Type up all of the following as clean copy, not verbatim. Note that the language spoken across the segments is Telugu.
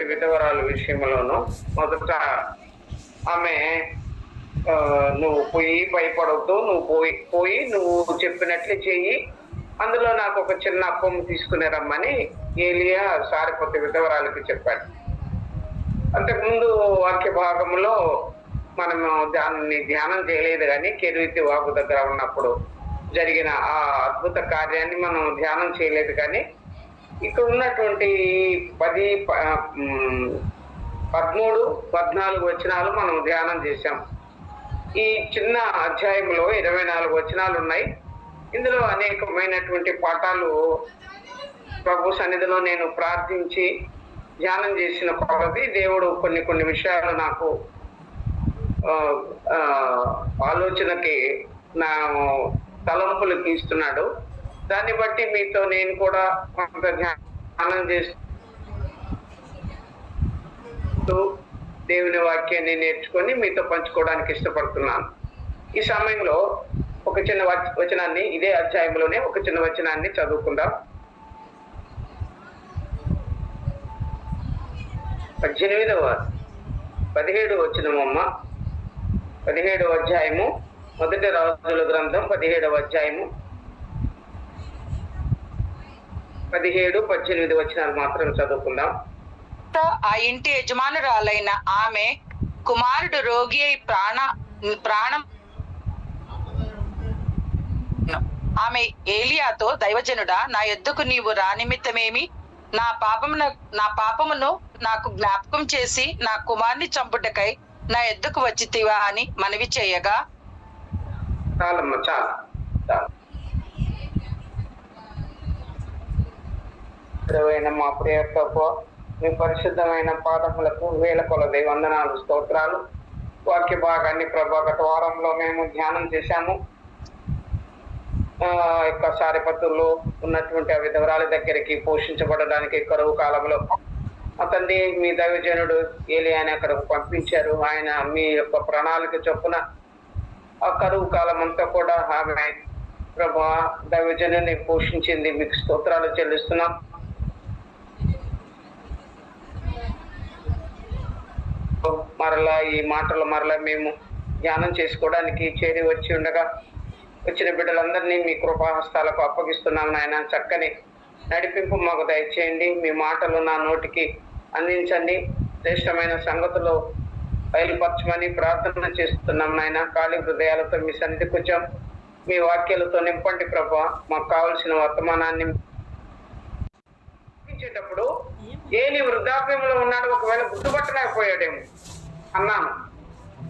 సారెపతి విధవరాల విషయంలోనూ మొదట ఆమె నువ్వు పోయి భయపడవద్దు, నువ్వు పోయి నువ్వు చెప్పినట్లే చెయ్యి, అందులో నాకు ఒక చిన్న అప్పం తీసుకుని రమ్మని ఏలియా సారెపతి విధవరాలకి చెప్పాడు. అంతకుముందు వాక్య భాగంలో మనము దాన్ని ధ్యానం చేయలేదు, కానీ కెరీతి వాగు దగ్గర ఉన్నప్పుడు జరిగిన ఆ అద్భుత కార్యాన్ని మనం ధ్యానం చేయలేదు. కానీ ఇక్కడ ఉన్నటువంటి 10, 13, 14 వచనాలు మనం ధ్యానం చేశాం. ఈ చిన్న అధ్యాయంలో 24 వచనాలు ఉన్నాయి. ఇందులో అనేకమైనటువంటి పాఠాలు ప్రభు సన్నిధిలో నేను ప్రార్థించి ధ్యానం చేసిన కొలది దేవుడు కొన్ని విషయాలు నాకు ఆలోచనకి నా తలంపులకు ఇస్తున్నాడు. దాన్ని బట్టి మీతో నేను కూడా కొంత ధ్యానం చేస్తూ దేవుని వాక్యాన్ని నేర్చుకొని మీతో పంచుకోవడానికి ఇష్టపడుతున్నాను. ఈ సమయంలో ఒక చిన్న వచనాన్ని, ఇదే అధ్యాయంలోనే ఒక చిన్న వచనాన్ని చదువుకుందాం. 17వ వచనమమ్మ. 17వ అధ్యాయము, మొదటి రాజుల గ్రంథం 17వ అధ్యాయము 17, 18 వచనాలు మాత్రం చదువుకుందాం. ఆ ఇంటి యజమానురాలైన ఆమె కుమారుడు రోగి అయి ప్రాణం ఆమె ఏలియాతో, దైవజనుడా, నా యొద్దకు నీవు రానిమిత్తమేమి? నా పాపమును నాకు జ్ఞాపకం చేసి నా కుమారుని చంపుటకై నా యొద్దకు వచ్చితివా అని మనవి చేయగా, చాలమ్మ చాలు. మా ప్రియ ప్రభు, మీ పరిశుద్ధమైన పాదములకు వేల కొలది వందనాలు, స్తోత్రాలు. వాక్య భాగాన్ని ప్రభా గత వారంలో మేము ధ్యానం చేశాము. యొక్క సారెపతుల్లో ఉన్నటువంటి ఆ విధవరాల దగ్గరికి పోషించబడడానికి కరువు కాలంలో అతన్ని మీ దైవజనుడు ఏలియాని అక్కడకు పంపించారు. ఆయన మీ యొక్క ప్రణాళిక చొప్పున ఆ కరువు కాలం అంతా కూడా ఆమె ప్రభా దైవజనుని పోషించింది. మీకు స్తోత్రాలు చెల్లిస్తున్నాం. మరలా ఈ మాటలు మరలా మేము ధ్యానం చేసుకోవడానికి చేరి వచ్చి ఉండగా వచ్చిన బిడ్డలందరినీ మీ కృపాహస్తాలకు అప్పగిస్తున్నాం నాయన. చక్కని నడిపింపు మాకు దయచేయండి. మీ మాటలు నా నోటికి అందించండి. శ్రేష్టమైన సంగతులు బయలుపరచమని ప్రార్థన చేస్తున్నాం నాయన. ఖాళీ హృదయాలతో మీ సన్నిధికి వచ్చాం. మీ వాక్యాలతో నింపండి ప్రభా. మాకు కావలసిన వర్తమానాన్ని ఇచ్చేటప్పుడు ఏలి వృద్ధాప్యంలో ఉన్నాడు, ఒకవేళ గుర్తుపట్టలేకపోయాడేమో అన్నాను.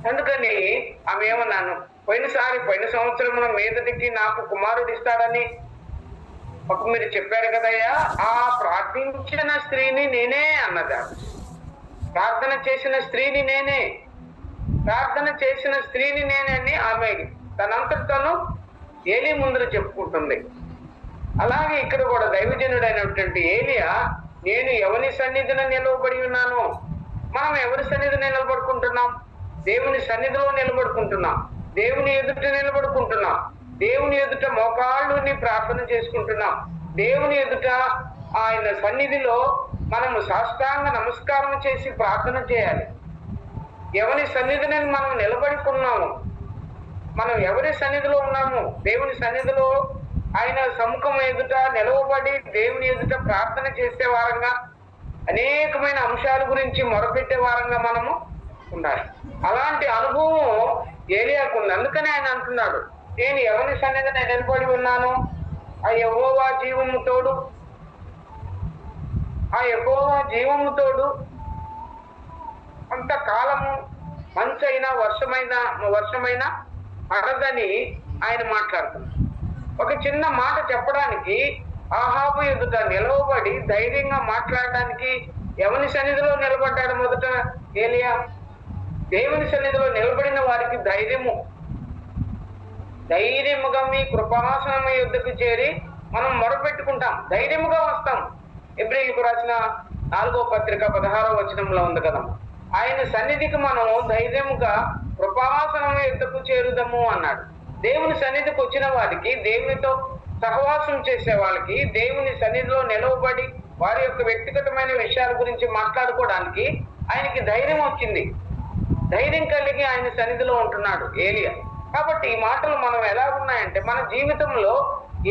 అందుకని ఆమె ఏమన్నాను, పోయిన సంవత్సరంలో మీదటికి నాకు కుమారుడు ఇస్తాడని ఒక మీరు చెప్పారు కదయ్యా, ఆ ప్రార్థించిన స్త్రీని నేనే అన్నది. ప్రార్థన చేసిన స్త్రీని నేనే అని ఆమె తనంతటను ఏలి ముందర చెప్పుకుంటుంది. అలాగే ఇక్కడ కూడా దైవజనుడైనటువంటి ఏలియా, నేను ఎవరి సన్నిధిని నిలవబడి ఉన్నాను. మనం ఎవరి సన్నిధిని నిలబడుకుంటున్నాం? దేవుని సన్నిధిలో నిలబడుకుంటున్నాం, దేవుని ఎదుట నిలబడుకుంటున్నాం, దేవుని ఎదుట మోకాళ్ళుని ప్రార్థన చేసుకుంటున్నాం, దేవుని ఎదుట ఆయన సన్నిధిలో మనము సాష్టాంగ నమస్కారం చేసి ప్రార్థన చేయాలి. ఎవరి సన్నిధిని మనం నిలబడుకున్నాము, మనం ఎవరి సన్నిధిలో ఉన్నాము? దేవుని సన్నిధిలో ఆయన సముఖం ఎదుట నిలవబడి దేవుని ఎదుట ప్రార్థన చేసే వారంగా, అనేకమైన అంశాల గురించి మొరపెట్టే వారంగా మనము ఉండాలి. అలాంటి అనుభవం ఏలియాకు ఉంది. అందుకని ఆయన అంటున్నాడు, నేను ఎవరి సన్నిధిని నిలబడి ఉన్నాను, ఆ యెహోవా జీవము తోడు అంతకాలము మంచైనా వర్షమైన పడదని ఆయన మాట్లాడుతున్నాడు. ఒక చిన్న మాట చెప్పడానికి ఆహాబు ఎదుట నిలవబడి ధైర్యంగా మాట్లాడడానికి ఎవరి సన్నిధిలో నిలబడ్డాడు? మొదట ఏలియా. దేవుని సన్నిధిలో నిలబడిన వారికి ధైర్యముగా మీ కృపాసనం యుద్ధకు చేరి మనం మొరపెట్టుకుంటాం, ధైర్యముగా వస్తాం. ఎబ్రీయులకు రాసిన 4వ పత్రిక 16వ వచనంలో ఉంది కదా, ఆయన సన్నిధికి మనం ధైర్యముగా కృపాసనం యుద్ధకు చేరుదము అన్నాడు. దేవుని సన్నిధికి వచ్చిన వారికి, దేవునితో సహవాసం చేసే వాళ్ళకి, దేవుని సన్నిధిలో నిలవబడి వారి యొక్క వ్యక్తిగతమైన విషయాల గురించి మాట్లాడుకోవడానికి ఆయనకి ధైర్యం వచ్చింది. ధైర్యం కలిగి ఆయన సన్నిధిలో ఉంటున్నాడు ఏలియా. కాబట్టి ఈ మాటలు మనం ఎలా ఉన్నాయంటే, మన జీవితంలో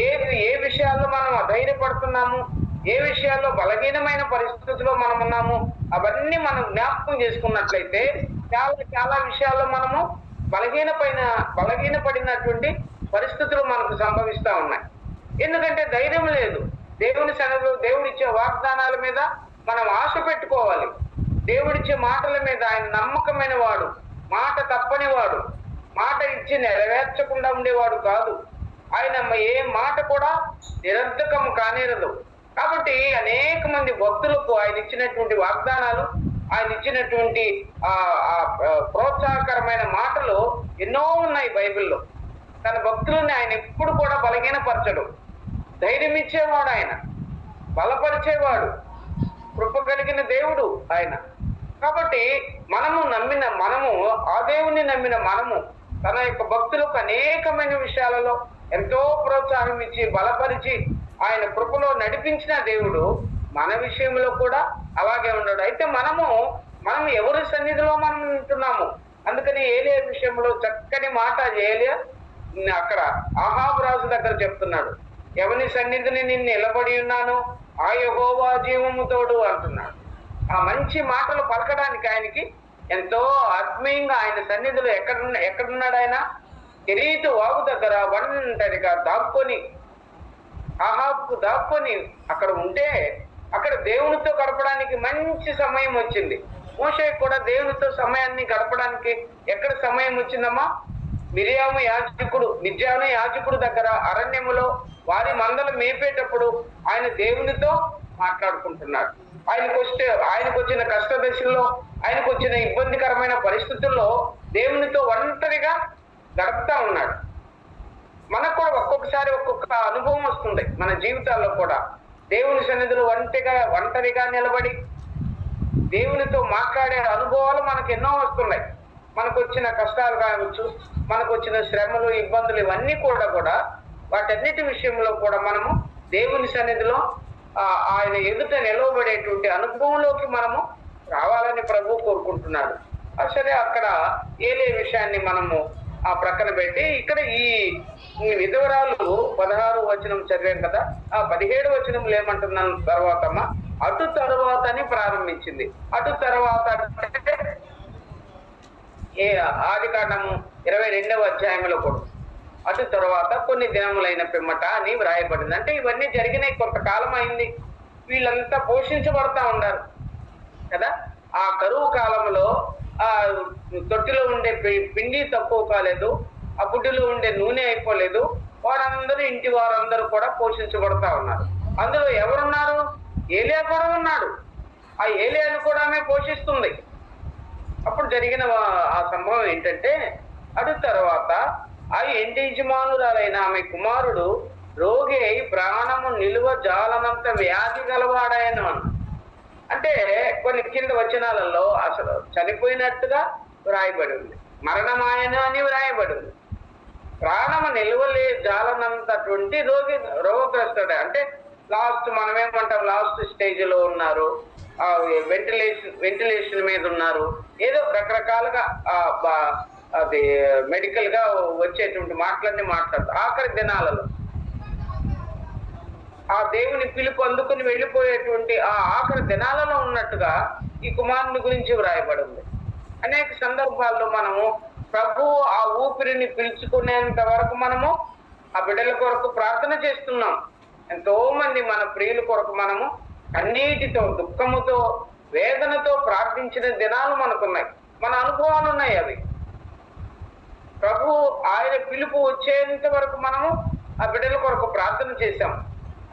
ఏ విషయాల్లో మనం అధైర్యపడుతున్నాము, ఏ విషయాల్లో బలహీనమైన పరిస్థితుల్లో మనం ఉన్నాము, అవన్నీ మనం జ్ఞాపకం చేసుకున్నట్లయితే చాలా చాలా విషయాల్లో మనము బలహీనపడినటువంటి పరిస్థితులు మనకు సంభవిస్తా ఉన్నాయి. ఎందుకంటే ధైర్యం లేదు. దేవుని సన్నిధిలో దేవుడిచ్చే వాగ్దానాల మీద మనం ఆశ పెట్టుకోవాలి. దేవుడిచ్చే మాటల మీద ఆయన నమ్మకమైన వాడు, మాట తప్పని వాడు, మాట ఇచ్చి నెరవేర్చకుండా ఉండేవాడు కాదు. ఆయన ఏ మాట కూడా నిరర్ధకం కానేరదు. కాబట్టి అనేక మంది భక్తులకు ఆయన ఇచ్చినటువంటి వాగ్దానాలు, ఆయన ఇచ్చినటువంటి ప్రోత్సాహకరమైన మాటలు ఎన్నో ఉన్నాయి బైబిల్లో. తన భక్తులని ఆయన ఎప్పుడు కూడా బలహీనపరచడు. ధైర్యం ఇచ్చేవాడు ఆయన, బలపరిచేవాడు, కృప కలిగిన దేవుడు ఆయన. కాబట్టి మనము ఆ దేవుని నమ్మిన మనము తన యొక్క భక్తులకు అనేకమైన విషయాలలో ఎంతో ప్రోత్సాహం ఇచ్చి బలపరిచి ఆయన కృపలో నడిపించిన దేవుడు మన విషయంలో కూడా అలాగే ఉన్నాడు. అయితే మనం ఎవరి సన్నిధిలో మనం ఉంటున్నాము. అందుకని ఏలియా విషయంలో చక్కని మాట ఏలియా అక్కడ ఆహాబు రాజు దగ్గర చెప్తున్నాడు. ఎవని సన్నిధిని నేను నిలబడి ఉన్నాను, ఆ యెహోవా జీవము తోడు అంటున్నాడు. ఆ మంచి మాటలు పలకడానికి ఆయనకి ఎంతో ఆత్మీయంగా ఆయన సన్నిధిలో ఎక్కడున్నాడు ఆయన? కెరీతు వాగు దగ్గర ఒంటరిగా ఆహాబుకు దాక్కొని అక్కడ ఉంటే అక్కడ దేవునితో గడపడానికి మంచి సమయం వచ్చింది. మోషేకి కూడా దేవునితో సమయాన్ని గడపడానికి ఎక్కడ సమయం వచ్చిందమ్మా? మిర్యాము యాజకుడు దగ్గర అరణ్యములో వారి మందలు మేపేటప్పుడు ఆయన దేవునితో మాట్లాడుకుంటున్నాడు. ఆయనకు వచ్చిన కష్ట దశల్లో, ఆయనకు వచ్చిన ఇబ్బందికరమైన పరిస్థితుల్లో దేవునితో ఒంటరిగా గడుపుతా ఉన్నాడు. మనకు కూడా ఒక్కొక్కసారి ఒక్కొక్క అనుభవం వస్తుంది మన జీవితాల్లో కూడా. దేవుని సన్నిధిలో ఒంటరిగా నిలబడి దేవునితో మాట్లాడే అనుభవాలు మనకు ఎన్నో వస్తున్నాయి. మనకు వచ్చిన కష్టాలు కావచ్చు, మనకు వచ్చిన శ్రమలు, ఇబ్బందులు, ఇవన్నీ కూడా వాటన్నిటి విషయంలో కూడా మనము దేవుని సన్నిధిలో ఆయన ఎదుట నిలవబడేటువంటి అనుభవంలోకి మనము రావాలని ప్రభువు కోరుకుంటున్నాడు. సరే, అక్కడ ఏలియా విషయాన్ని మనము ఆ ప్రక్కన పెట్టి ఇక్కడ ఈ విధవరాలు 16వ వచనం చదివాం కదా, ఆ 17వ వచనంలో ఏమంటున్నాను తర్వాతమ్మా, అటు తరువాత అని ప్రారంభించింది. అటు తర్వాత ఆదికాండము 22వ అధ్యాయంలో కూడా అటు తర్వాత కొన్ని దినములైన పిమ్మట అని వ్రాయబడింది. అంటే ఇవన్నీ జరిగినాయి, కొంతకాలం అయింది. వీళ్ళంతా పోషించబడతా ఉన్నారు కదా. ఆ కరువు కాలంలో ఆ తొట్టిలో ఉండే పిండి తక్కువ కాలేదు, ఆ బుడ్డిలో ఉండే నూనె అయిపోలేదు. ఇంటి వారందరూ కూడా పోషించబడతా ఉన్నారు. అందులో ఎవరున్నారు? ఏలియా కూడా ఉన్నాడు. ఆ ఏలియాను కూడా ఆమె పోషిస్తుంది. అప్పుడు జరిగిన ఆ సంభవం ఏంటంటే, అటు తర్వాత ఆ ఇంటి యజమానురాలైన ఆమె కుమారుడు రోగి అయి ప్రాణము నిలువ జాలనంత వ్యాధి గలవాడాయను అన్న. అంటే కొన్ని కింద వచనాలలో అసలు చనిపోయినట్టుగా వ్రాయబడి ఉంది, మరణమాయను అని వ్రాయబడి ఉంది. ప్రాణము నిలువలే జాలనంతటువంటి రోగగ్రస్తుడే. అంటే మనమేమంటాం, లాస్ట్ స్టేజ్ లో ఉన్నారు, వెంటిలేషన్ మీద ఉన్నారు, ఏదో రకరకాలుగా అది మెడికల్ గా వచ్చేటువంటి మాటలన్నీ మాట్లాడుతారు. ఆఖరి దినాలలో ఆ దేవుని పిలుపు అందుకుని వెళ్ళిపోయేటువంటి ఆ ఆఖరి దినాలలో ఉన్నట్టుగా ఈ కుమారుని గురించి వ్రాయబడి ఉంది. అనేక సందర్భాల్లో మనము ప్రభు ఆ ఊపిరిని పిలుచుకునేంత వరకు మనము ఆ బిడ్డల కొరకు ప్రార్థన చేస్తున్నాం. ఎంతో మంది మన ప్రియుల కొరకు మనము కన్నీటితో, దుఃఖముతో, వేదనతో ప్రార్థించిన దినాలు మనకున్నాయి. మన అనుభవాలు ఉన్నాయి. అవి ప్రభు ఆయన పిలుపు వచ్చేంత వరకు మనము ఆ బిడ్డల కొరకు ప్రార్థన చేశాం.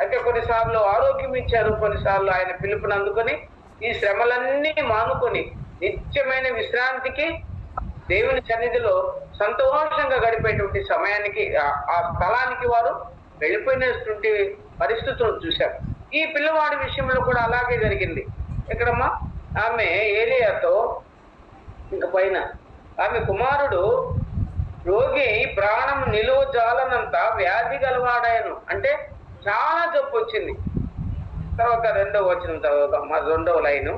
అయితే కొన్నిసార్లు ఆరోగ్యం ఇచ్చారు, కొన్నిసార్లు ఆయన పిలుపుని అందుకొని ఈ శ్రమలన్నీ మానుకొని నిత్యమైన విశ్రాంతికి దేవుని సన్నిధిలో సంతోషంగా గడిపేటువంటి సమయానికి ఆ స్థలానికి వారు వెళ్ళిపోయినటువంటి పరిస్థితులను చూశారు. ఈ పిల్లవాడి విషయంలో కూడా అలాగే జరిగింది. ఎక్కడమ్మా, ఆమె ఏలియాతో ఇంక పైన ఆమె కుమారుడు రోగి ప్రాణం నిలువ జాలనంత వ్యాధి గలవాడాయను. అంటే చాలా జబ్బు వచ్చింది. తర్వాత 2వ వచనం చదువుతాం. 2వ లైను.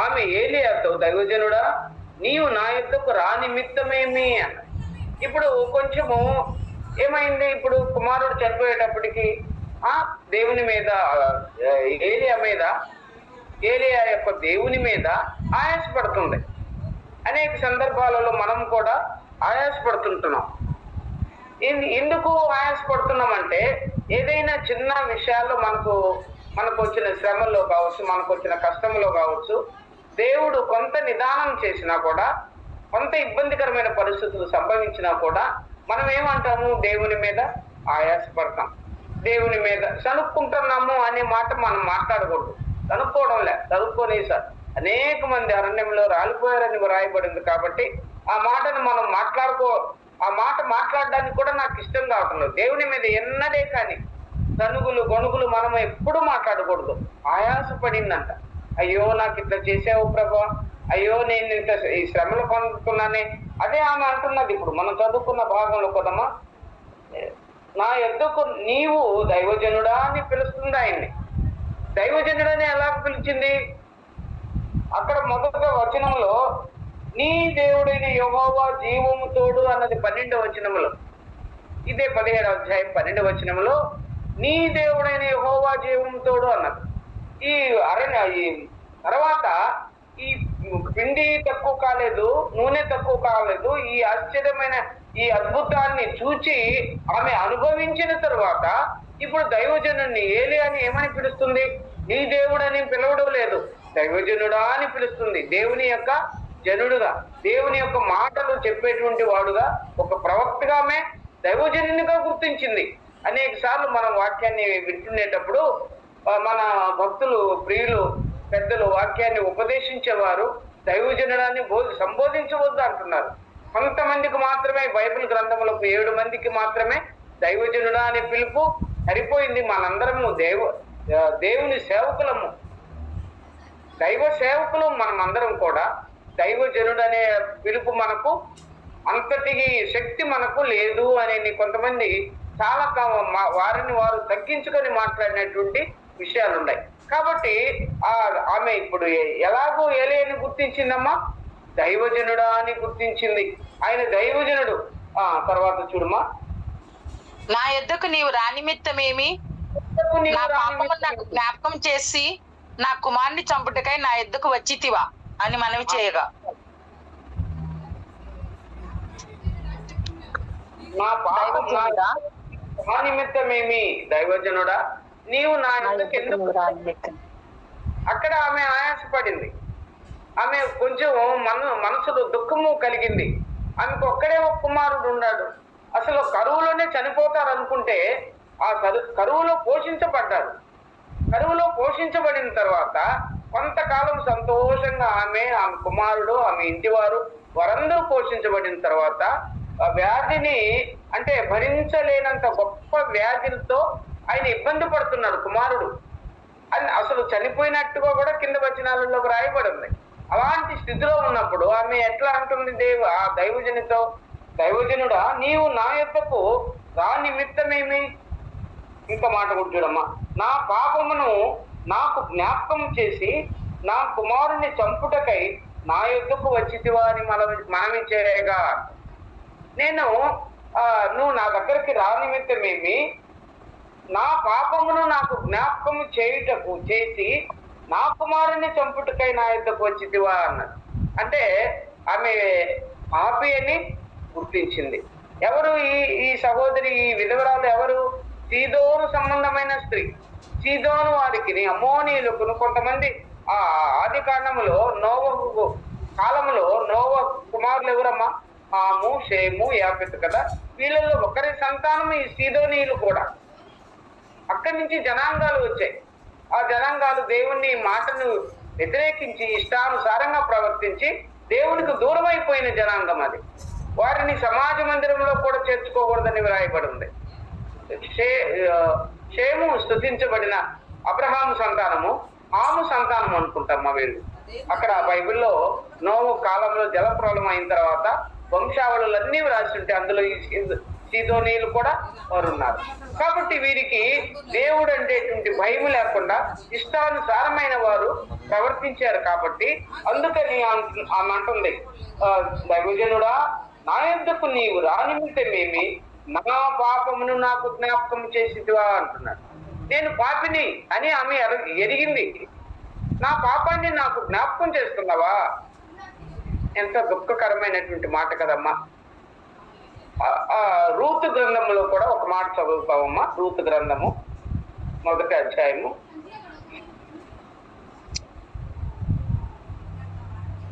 ఆమె ఏలియాతో, దైవజనుడా నీవు నా యొద్దకు రా నిమిత్తమేమి అన్న. ఇప్పుడు కొంచెము ఏమైంది, ఇప్పుడు కుమారుడు చనిపోయేటప్పటికి దేవుని మీద, ఏలియా యొక్క దేవుని మీద ఆయాసపడుతుంది. అనేక సందర్భాలలో మనం కూడా ఆయాసపడుతుంటున్నాం. ఎందుకు ఆయాసపడుతున్నామంటే, ఏదైనా చిన్న విషయాల్లో మనకు వచ్చిన శ్రమల్లో కావచ్చు, మనకు వచ్చిన కష్టంలో కావచ్చు, దేవుడు కొంత నిదానం చేసినా కూడా, కొంత ఇబ్బందికరమైన పరిస్థితులు సంభవించినా కూడా మనం ఏమంటాము, దేవుని మీద ఆయాసపడతాం, దేవుని మీద సనుక్కుంటున్నాము అనే మాట మనం మాట్లాడకూడదు. సనుక్కోవడంలే, సనుక్కొని సార్ అనేక మంది అరణ్యంలో రాలిపోయారని రాయబడింది. కాబట్టి ఆ మాటను మనం ఆ మాట మాట్లాడడానికి కూడా నాకు ఇష్టం కావటం లేదు. దేవుని మీద ఎన్నడే కానీ సనుగులు గొణుగులు మనం ఎప్పుడు మాట్లాడకూడదు. ఆయాసపడిందంట, అయ్యో నాకు ఇట్లా చేసావు ప్రభా, అయ్యో నేను ఇంత ఈ శ్రమలు పొందుతున్నానే, అదే ఆమె అంటున్నది. ఇప్పుడు మనం చదువుకున్న భాగంలో కదమ్మా, నా యొద్దకు నీవు దైవజనుడా అని పిలుస్తుంది ఆయన్ని. దైవజనుడని ఎలా పిలిచింది? అక్కడ మొదటి వచనంలో నీ దేవుడైన యెహోవా జీవము తోడు అన్నది 12వ వచనంలో, ఇదే 17వ అధ్యాయం 12వ వచనంలో నీ దేవుడైన యెహోవా జీవము తోడు అన్నది. ఈ తర్వాత ఈ పిండి తక్కువ కాలేదు, నూనె తక్కువ కాలేదు. ఈ ఆశ్చర్యమైన ఈ అద్భుతాన్ని చూచి ఆమె అనుభవించిన తరువాత ఇప్పుడు దైవజనుడిని ఏలియాని ఏమని పిలుస్తుంది? నీ దేవుడని పిలవడం లేదు, దైవజనుడా అని పిలుస్తుంది. దేవుని యొక్క జనుడుగా, దేవుని యొక్క మాటలు చెప్పేటువంటి వాడుగా, ఒక ప్రవక్తగా ఆమె దైవజనునిగా గుర్తించింది. అనేక సార్లు మనం వాక్యాన్ని వింటునేటప్పుడు మన భక్తులు, ప్రియులు, పెద్దలు వాక్యాన్ని ఉపదేశించేవారు దైవజనుడాన్ని సంబోధించవద్దు అంటున్నారు. కొంతమందికి మాత్రమే బైబిల్ గ్రంథములకు 7 మందికి మాత్రమే దైవజనుడా అనే పిలుపు సరిపోయింది. మనందరము దేవుని సేవకులము, దైవ సేవకులు. మనమందరం కూడా దైవజనుడు అనే పిలుపు మనకు అంతటికి శక్తి మనకు లేదు అని కొంతమంది చాలా వారిని వారు తగ్గించుకొని మాట్లాడినటువంటి విషయాలు ఉన్నాయి. కాబట్టి ఆమె ఇప్పుడు ఎలాగో ఏలియాని గుర్తించిందమ్మా, దైవజనుడా అని గుర్తించింది. ఆయన దైవజనుడు. తర్వాత చూడమ్మా, నా యొద్దకు నీవు రానిమిత్తమేమి, నా పాపము నాకు జ్ఞాపకం చేసి నా కుమారుని చంపుటకై నా యొద్దకు వచ్చితివా అని మనవి చేయగా, నా పాపం నా నిమిత్తమేమి, దైవజనుడా నీవు నా యొద్దకు ఎందుకు? అక్కడ ఆమె ఆయాసపడింది. ఆమె కొంచెం మనసులో దుఃఖము కలిగింది. ఆమెకు ఒక్కడే ఒక కుమారుడు ఉన్నాడు. అసలు కరువులోనే చనిపోతారు అనుకుంటే ఆ కరువులో పోషించబడ్డారు. కరువులో పోషించబడిన తర్వాత కొంతకాలం సంతోషంగా ఆమె కుమారుడు, ఆమె ఇంటివారు వారందరూ పోషించబడిన తర్వాత వ్యాధిని, అంటే భరించలేనంత గొప్ప వ్యాధులతో ఆయన ఇబ్బంది పడుతున్నాడు కుమారుడు. అని అసలు చనిపోయినట్టుగా కూడా కింద వచనాలలో రాయబడింది. అలాంటి స్థితిలో ఉన్నప్పుడు ఆమె ఎట్లా అంటుంది ఆ దైవజనితో, దైవజనుడా నీవు నా యొద్దకు రా నిమిత్తమేమి? ఇంకా మాట కూడా చూడమ్మా, నా పాపమును నాకు జ్ఞాపకం చేసి నా కుమారుని చంపుటకై నా యొద్దకు వచ్చితివా అని మనవి చేయగా, నువ్వు నా దగ్గరికి రా నిమిత్తమేమి, నా పాపమును నాకు జ్ఞాపకము చేసి నా కుమారుని చంపుటకై నా యొద్దకు వచ్చితివా అన్నది. అంటే ఆమె పాపి అని గుర్తించింది. ఎవరు ఈ సహోదరి, ఈ విధవరాలు ఎవరు? సీదోను సంబంధమైన స్త్రీ. సీదోను వారికి, అమ్మోనీయులకు కొంతమంది ఆది కాండములో నోవహు కాలంలో నోవ కుమారులు ఎవరమ్మా? హాము, షేము, యాపెతు కదా. వీళ్ళల్లో ఒకరి సంతానం ఈ సీదోనీయులు కూడా. అక్కడి నుంచి జనాంగాలు వచ్చాయి. ఆ జనాంగాలు దేవుని మాటను వ్యతిరేకించి ఇష్టానుసారంగా ప్రవర్తించి దేవునికి దూరం అయిపోయిన జనాంగం అది. వారిని సమాజ మందిరంలో కూడా చేర్చుకోకూడదని వ్రాయబడి ఉంది. షేము స్తుతించబడిన అబ్రహాము సంతానము, హాము సంతానం అనుకుంటాం వీళ్ళు. అక్కడ బైబిల్లో నోవు కాలంలో జలప్రలయం అయిన తర్వాత వంశావళులన్నీ వ్రాసి ఉంటే అందులో సీదోనీయులు కూడా వారు ఉన్నారు. కాబట్టి వీరికి దేవుడు అంటేటువంటి భయం లేకుండా ఇష్టానుసారమైన వారు ప్రవర్తించారు. కాబట్టి అందుకని ఆమె అంటుంది, దైవజనుడా నా యొద్దకు నీవు రానిమిత్తమేమి, నా పాపమును నాకు జ్ఞాపకం చేసిదివా అంటున్నాడు. నేను పాపిని అని ఆమె ఎరిగింది. నా పాపాన్ని నాకు జ్ఞాపకం చేస్తున్నావా? ఎంత దుఃఖకరమైనటువంటి మాట కదమ్మా. రూతు గ్రంథంలో కూడా ఒక మాట చదువుతావమ్మా. రూతు గ్రంథము 1వ అధ్యాయము.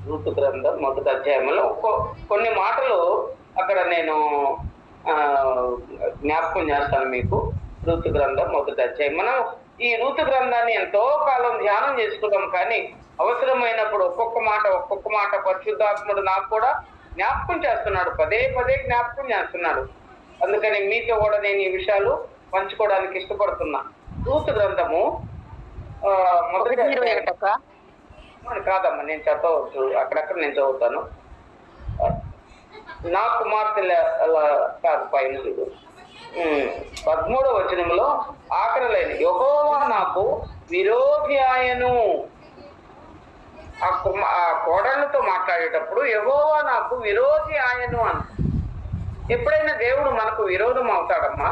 రూతు గ్రంథం 1వ అధ్యాయంలో కొన్ని మాటలు అక్కడ నేను జ్ఞాపకం చేస్తాను మీకు. రూతు గ్రంథం 1వ అధ్యాయం. మనం ఈ రూతు గ్రంథాన్ని ఎంతో కాలం ధ్యానం చేసుకున్నాం, కానీ అవసరమైనప్పుడు ఒక్కొక్క మాట పరిశుద్ధాత్ముడు నాకు కూడా జ్ఞాపకం చేస్తున్నాడు, పదే పదే జ్ఞాపకం చేస్తున్నాడు. అందుకని మీతో కూడా నేను ఈ విషయాలు పంచుకోవడానికి ఇష్టపడుతున్నా. రూతు గ్రంథము కాదమ్మా, నేను చదవచ్చు, అక్కడక్కడ నేను చదువుతాను. నా కుమార్తెల కాదు, పైన 13వ వచనంలో ఆఖరి లైన్, యెహోవా నాకు విరోధి ఆయను. ఆ కోడళ్ళతో మాట్లాడేటప్పుడు యెహోవా నాకు విరోధి ఆయను అని. ఎప్పుడైనా దేవుడు మనకు విరోధం అవుతాడమ్మా?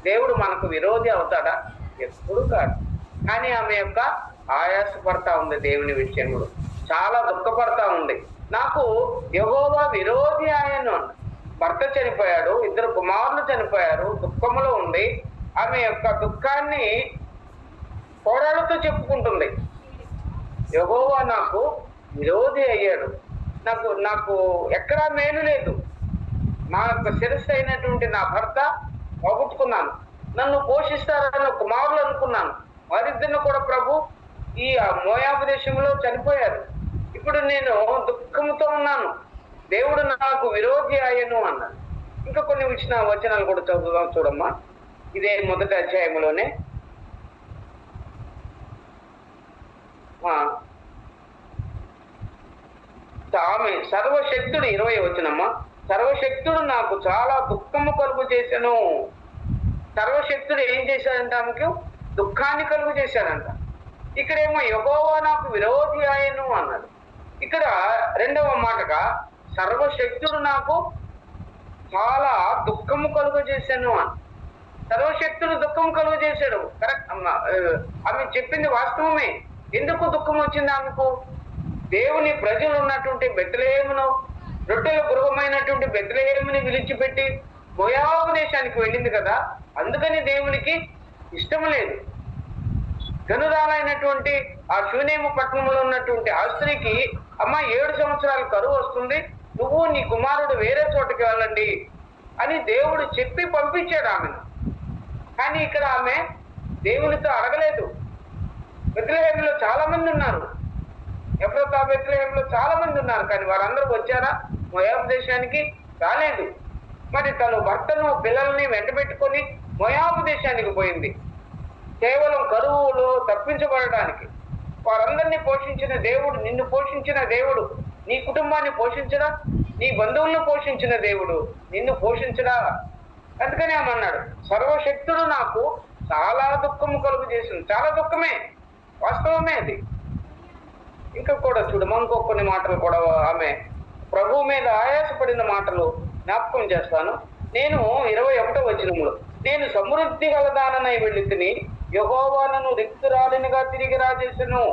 దేవుడు మనకు విరోధి అవుతాడా? ఎప్పుడు కాదు. కానీ ఆమె యొక్క ఆయాసపడతా ఉంది దేవుని విషయంలో, చాలా దుఃఖపడతా ఉంది. నాకు యెహోవా విరోధి ఆయను అన్న. భర్త చనిపోయాడు, 2 కుమారులు చనిపోయారు, దుఃఖములో ఉంది. ఆమె యొక్క దుఃఖాన్ని కోడళ్ళతో చెప్పుకుంటుంది. యెహోవా నాకు విరోధి అయ్యాడు, నాకు ఎక్కడా మేలు లేదు. నా యొక్క శిరస్సు అయినటువంటి నా భర్త పోగొట్టుకున్నాను. నన్ను పోషిస్తారన్న కుమారులు అనుకున్నాను, వారిద్దరిని కూడా ప్రభు ఈ మోయాబు దేశంలో చనిపోయారు. ఇప్పుడు నేను దుఃఖంతో ఉన్నాను, దేవుడు నాకు విరోధి అయ్యను అన్నాడు. ఇంకా కొన్ని వచనాలు కూడా చదువుదాం చూడమ్మా. ఇదే 1వ అధ్యాయంలోనే ఆమె సర్వశక్తుడు 20వ వచనమ్మా. సర్వశక్తుడు నాకు చాలా దుఃఖము కలుగు చేశాను. సర్వశక్తుడు ఏం చేశాడంట? ఆమెకు దుఃఖాన్ని కలుగు చేశాడంట. ఇక్కడేమో యెహోవా నాకు విరోధి ఆయను అన్నాడు. ఇక్కడ 2వ మాటగా సర్వశక్తుడు నాకు చాలా దుఃఖము కలుగు చేశాను అని. సర్వశక్తుడు దుఃఖము కలుగు చేశాడు, కరెక్ట్ అమ్మా. ఆమె చెప్పింది వాస్తవమే. ఎందుకు దుఃఖం వచ్చింది ఆమెకు? దేవుని ప్రజలు ఉన్నటువంటి బెత్లెహేమును, రొట్టెల గృహమైనటువంటి బెత్లెహేముని విడిచిపెట్టి మోయాబు దేశానికి వెళ్ళింది కదా, అందుకని దేవునికి ఇష్టం లేదు. గనురాలైనటువంటి ఆ షూనేము పట్టణంలో ఉన్నటువంటి ఆ స్త్రీకి, అమ్మ 7 సంవత్సరాలు కరువు వస్తుంది, నువ్వు నీ కుమారుడు వేరే చోటకి వెళ్ళండి అని దేవుడు చెప్పి పంపించాడు ఆమెను. కానీ ఇక్కడ ఆమె దేవునితో అడగలేదు. బెత్లెహేములో చాలా మంది ఉన్నారు, ఎఫ్రాతా బెత్లెహేములో చాలా మంది ఉన్నారు, కానీ వారందరూ వచ్చారా? మోయాబు దేశానికి రాలేదు. మరి తను భర్తను పిల్లల్ని వెంట పెట్టుకొని మోయాబు దేశానికి పోయింది, కేవలం కరువులో తప్పించబడడానికి. వారందరినీ పోషించిన దేవుడు, నిన్ను పోషించిన దేవుడు నీ కుటుంబాన్ని పోషించడా? నీ బంధువులను పోషించిన దేవుడు నిన్ను పోషించడా? అందుకని ఏమన్నాడు, సర్వశక్తుడు నాకు చాలా దుఃఖము కలుగు చేసింది. చాలా దుఃఖమే, వాస్తవమే అది. ఇంకా కూడా చూడమా, ఇంకో కొన్ని మాటలు కూడా ఆమె ప్రభువు మీద ఆయాసపడిన మాటలు జ్ఞాపకం చేస్తాను. నేను 21వ వచనంలో, నేను సమృద్ధి గలదాననై వెళ్ళి తిని యెహోవా నన్ను రిక్తురాలినిగా తిరిగి రాజేసెను.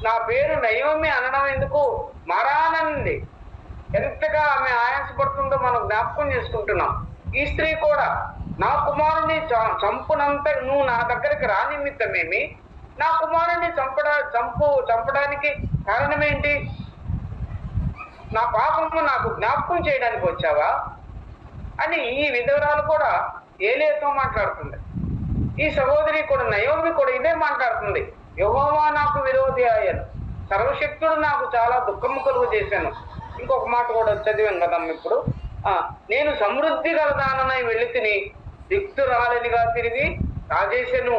నా పేరు నయోమి అనడం ఎందుకు? మారానంది. ఎంతగా ఆమె ఆయాసపడుతుందో మనం జ్ఞాపకం చేసుకుంటున్నాం. ఈ స్త్రీ కూడా, నా కుమారుని చంపునంత నువ్వు నా దగ్గరికి రానిమిత్తమేమి, నా కుమారుని చంపడానికి కారణం ఏంటి? నా పాపము నాకు జ్ఞాపకం చేయడానికి వచ్చావా అని ఈ విధవరాలు కూడా ఏలియాతో మాట్లాడుతుంది. ఈ సహోదరి కూడా, నయోమి కూడా ఇదే మాట్లాడుతుంది. యెహోవా నాకు విరోధి అయ్యాను, సర్వశక్తుడు నాకు చాలా దుఃఖము కలుగు చేశాను. ఇంకొక మాట కూడా చదివాం కదమ్మ ఇప్పుడు, నేను సమృద్ధి గలదాననై వెళ్ళి తిని రిక్తురాలినిగా తిరిగి రాజేశాను.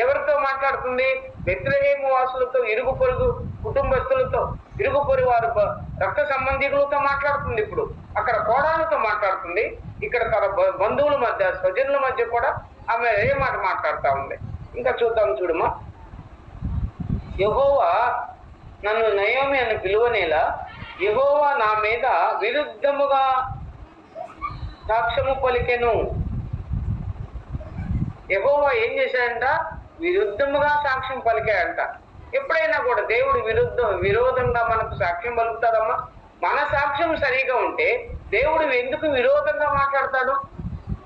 ఎవరితో మాట్లాడుతుంది? బెత్లెహేము వాసులతో, ఇరుగు పొరుగు కుటుంబస్తులతో, ఇరుగు పొరి వారు, రక్త సంబంధికులతో మాట్లాడుతుంది. ఇప్పుడు అక్కడ కోడలతో మాట్లాడుతుంది, ఇక్కడ తన బంధువుల మధ్య, స్వజనుల మధ్య కూడా ఆమె ఏ మాట మాట్లాడుతా ఉంది. ఇంకా చూద్దాం చూడమ్మా. యెహోవా నన్ను నయోమి అని పిలువనేలా, యెహోవా నా మీద విరుద్ధముగా సాక్ష్యము పలికెను. యెహోవా ఏం చేశాడంట? విరుద్ధముగా సాక్ష్యం పలికాడంట. ఎప్పుడైనా కూడా దేవుడు విరోధంగా మనకు సాక్ష్యం పలుకుతాడమ్మా? మన సాక్ష్యం సరిగా ఉంటే దేవుడు ఎందుకు విరోధంగా మాట్లాడతాడు?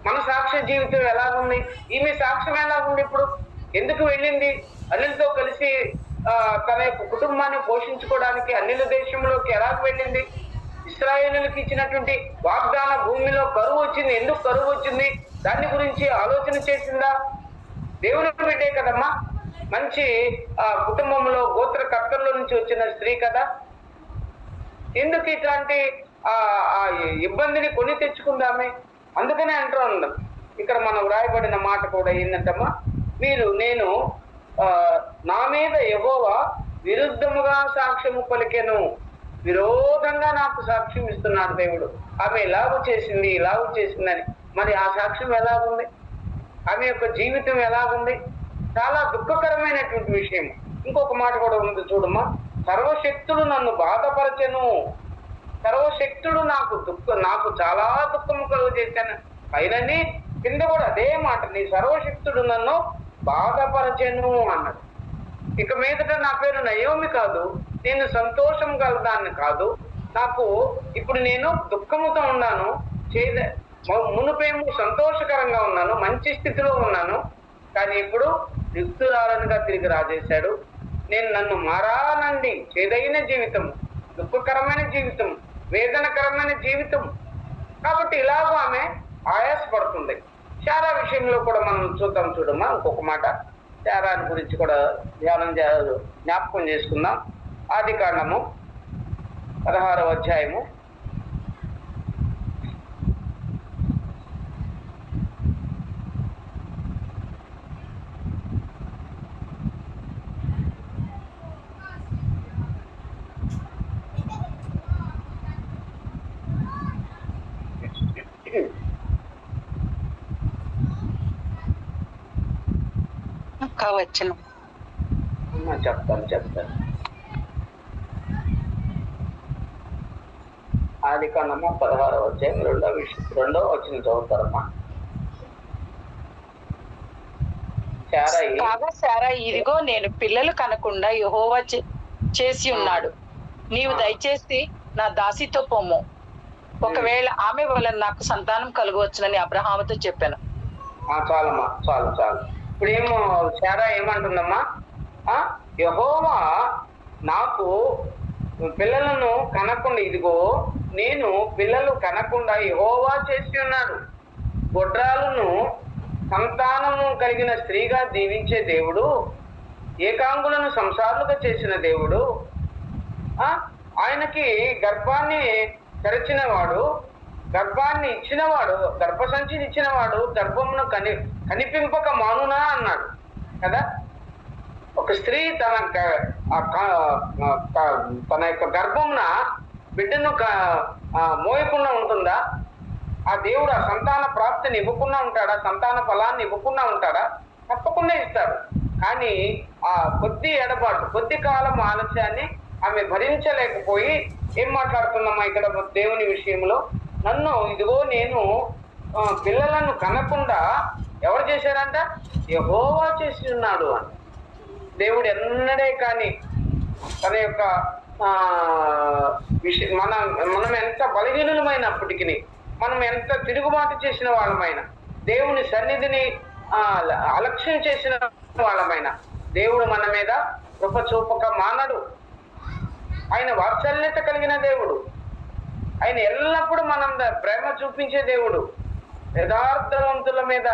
మన సాక్ష్య జీవితం ఎలాగుంది? ఈమె సాక్ష్యం ఎలాగుంది? ఇప్పుడు ఎందుకు వెళ్ళింది? అన్నిలతో కలిసి తన యొక్క కుటుంబాన్ని పోషించుకోవడానికి అన్నిల దేశంలోకి ఎలాగ వెళ్ళింది? ఇశ్రాయేలులకు ఇచ్చినటువంటి వాగ్దాన భూమిలో కరువు వచ్చింది. ఎందుకు కరువు వచ్చింది? దాని గురించి ఆలోచన చేసిందా? దేవుని బిడ్డే కదమ్మా, మంచి కుటుంబంలో గోత్రకర్తల్లో నుంచి వచ్చిన స్త్రీ కదా. ఎందుకు ఇట్లాంటి ఇబ్బందిని కొని తెచ్చుకుందామే? అందుకనే అంటూ ఉన్నాం. ఇక్కడ మనం వ్రాయబడిన మాట కూడా ఏంటంటమ్మా, నేను నా మీద యెహోవా విరుద్ధముగా సాక్ష్యము పలికెను. విరోధంగా నాకు సాక్ష్యం ఇస్తున్నాడు దేవుడు. ఆమె ఇలాగూ చేసిందని. మరి ఆ సాక్ష్యం ఎలాగుంది? ఆమె యొక్క జీవితం ఎలాగుంది? చాలా దుఃఖకరమైనటువంటి విషయం. ఇంకొక మాట కూడా ఉంది చూడమ్మా. సర్వశక్తుడు నన్ను బాధపరచెను. సర్వశక్తుడు నాకు చాలా దుఃఖము కలుగు చేశాను. పైనని కింద కూడా అదే మాట, నీ సర్వశక్తుడు నన్ను బాధపరచెను అన్నాడు. ఇక మీదట నా పేరు నయోమి కాదు, నేను సంతోషం కలదాన్ని కాదు. ఇప్పుడు నేను దుఃఖముతో ఉన్నాను. మునుపేమో సంతోషకరంగా ఉన్నాను, మంచి స్థితిలో ఉన్నాను. కానీ ఇప్పుడు రిక్తురాలనుగా తిరిగి రాజేశాడు. నన్ను మారాలండి. చేదైన జీవితం, దుఃఖకరమైన జీవితం, వేదనకరమైన జీవితం. కాబట్టి ఇలాగూ ఆమె ఆయాసపడుతుంది. శారా విషయంలో కూడా మనం చూద్దాం చూడమ్మా. ఇంకొక మాట శారాని గురించి కూడా జ్ఞాపకం చేసుకుందాం. ఆదికాండము 16వ అధ్యాయము వచనం చెప్తాను. ఆదికాండము 16వ అధ్యాయం 2వ వచనం చదువుతారమ్మా. శారా, ఇదిగో నేను పిల్లలు కనకుండా యెహోవా చేసి ఉన్నాడు. నీవు దయచేసి నా దాసితో పొమ్ము. ఒకవేళ ఆమె వలన నాకు సంతానం కలుగవచ్చునని అబ్రహాముతో చెప్పాను. చాలమ్మా, చాలు. ఇప్పుడేమో శారా ఏమంటుందమ్మా? యెహోవా నాకు పిల్లలను కనకుండా, ఇదిగో నేను పిల్లలు కనకుండా యెహోవా చేసి ఉన్నాడు. గొడ్రాలను సంతానము కలిగిన స్త్రీగా దీవించే దేవుడు, ఏకాంగులను సంసారులుగా చేసిన దేవుడు, ఆయనకి గర్భాన్ని తెరచినవాడు, గర్భాన్ని ఇచ్చినవాడు, గర్భసంచిని ఇచ్చినవాడు, గర్భమును కనిపింపక మానునా అన్నాడు కదా. ఒక స్త్రీ తన యొక్క గర్భమున బిడ్డను మోయకుండా ఉంటుందా? ఆ దేవుడు ఆ సంతాన ప్రాప్తిని ఇవ్వకుండా ఉంటాడా? సంతాన ఫలాన్ని ఇవ్వకుండా ఉంటాడా? తప్పకుండా ఇస్తాడు. కానీ ఆ కొద్ది ఎడబాటు, కొద్ది కాలం ఆలస్యాన్ని ఆమె భరించలేకపోయి ఏం మాట్లాడుతున్నామా ఇక్కడ దేవుని విషయంలో? ఇదిగో నేను పిల్లలను కనకుండా ఎవరు చేశారంట? యెహోవా చేసి ఉన్నాడు అని. దేవుడు ఎన్నడే కానీ తన యొక్క మనం ఎంత బలహీనులమైనప్పటికీ, మనం ఎంత తిరుగుబాటు చేసిన వాళ్ళమైనా, దేవుని సన్నిధిని అలక్ష్యం చేసిన వాళ్ళమైనా, దేవుడు మన మీద కృప చూపక మానడు. ఆయన వాత్సల్యత కలిగిన దేవుడు. ఆయన ఎల్లప్పుడూ మనం ప్రేమ చూపించే దేవుడు. యథార్థవంతుల మీద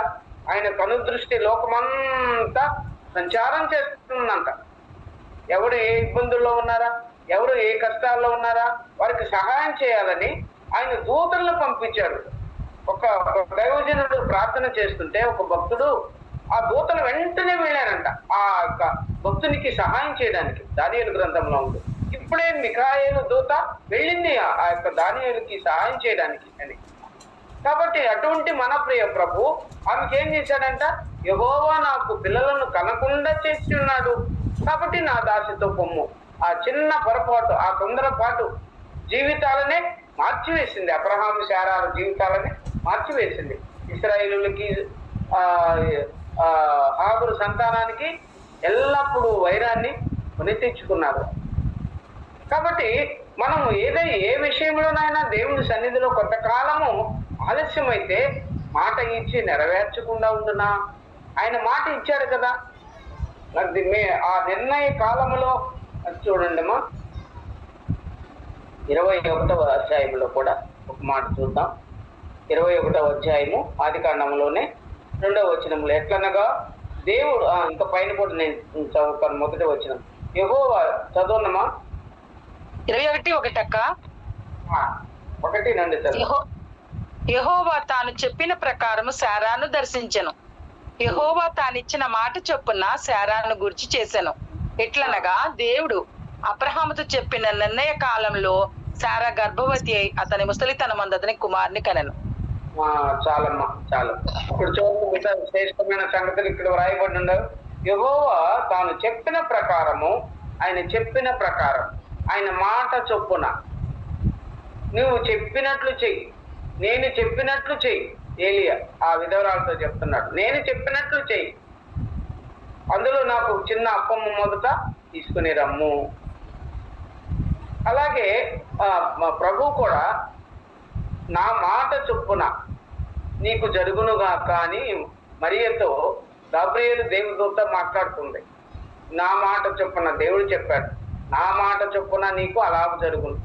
ఆయన కనుదృష్టి లోకమంతా సంచారం చేస్తుందంట. ఎవరు ఏ ఇబ్బందుల్లో ఉన్నారా, ఎవరు ఏ కష్టాల్లో ఉన్నారా, వారికి సహాయం చేయాలని ఆయన దూతలను పంపించాడు. ఒక దైవజనుడు ప్రార్థన చేస్తుంటే ఒక భక్తుడు ఆ దూతలు వెంటనే వెళ్ళారంట. ఆ యొక్క భక్తునికి సహాయం చేయడానికి దానియేలు గ్రంథంలో ఉంది. ఇప్పుడే మిఖాయేలు దూత వెళ్ళింది ఆ యొక్క దానియేలుకి సహాయం చేయడానికి అని. కాబట్టి అటువంటి మన ప్రియ ప్రభు ఆమెకి ఏం చేశాడంట, యెహోవా నాకు పిల్లలను కనకుండా చేసి ఉన్నాడు, కాబట్టి నా దాసితో పొమ్ము. ఆ చిన్న పొరపాటు, ఆ తొందరపాటు జీవితాలనే మార్చివేసింది. అబ్రహాము శారాల జీవితాలని మార్చివేసింది. ఇశ్రాయేలులకి హాగరు సంతానానికి ఎల్లప్పుడూ వైరాన్ని కొని తెచ్చుకున్నారు. కాబట్టి మనము ఏ విషయంలోనైనా దేవుని సన్నిధిలో కొంతకాలము ఆలస్యమైతే మాట ఇచ్చి నెరవేర్చకుండా ఉండునా? ఆయన మాట ఇచ్చాడు కదా. ఆ నిర్ణయ కాలంలో చూడండి అమ్మా, 21వ అధ్యాయంలో కూడా ఒక మాట చూద్దాం. 21వ అధ్యాయము ఆదికాండంలోనే 2వ వచనంలో ఎట్లనగా దేవుడు, ఇంకా పైన కూడా నేను చదువుతాను. మొదటి వచనం యెహోవా చదువునమ్మా. 21 అక్క. 1-2 చదువు. యెహోవా తాను చెప్పిన ప్రకారము శారాను దర్శించెను. యెహోవా తానిచ్చిన మాట చొప్పున శారాను గురించి చేశాను. ఎట్లనగా దేవుడు అబ్రహాముతో చెప్పిన నిర్ణయ కాలంలో శారా గర్భవతి అయి అతని ముసలితనమందు అతని కుమారుని కనెను. చాలమ్మా, చాలు. ఇప్పుడు చూడండి, శ్రేష్టమైన సంగతులు ఇక్కడ వ్రాయబడి ఉండవు. యెహోవా తాను చెప్పిన ప్రకారము, ఆయన చెప్పిన ప్రకారం, ఆయన మాట చొప్పున నువ్వు చెప్పినట్లు చెయ్యి, నేను చెప్పినట్లు చెయ్యి. ఏలియా ఆ విధవరాలతో చెప్తున్నాడు, నేను చెప్పినట్లు చెయ్యి. అందులో నాకు చిన్న అప్పమ్మ మొదట తీసుకుని రమ్ము. అలాగే మా ప్రభు కూడా నా మాట చొప్పున నీకు జరుగునుగాక అని మరియతో గాబ్రియేలు దేవదూత మాట్లాడుతుంది. నా మాట చొప్పున దేవుడు చెప్పాడు, నా మాట చొప్పున నీకు అలా జరుగును.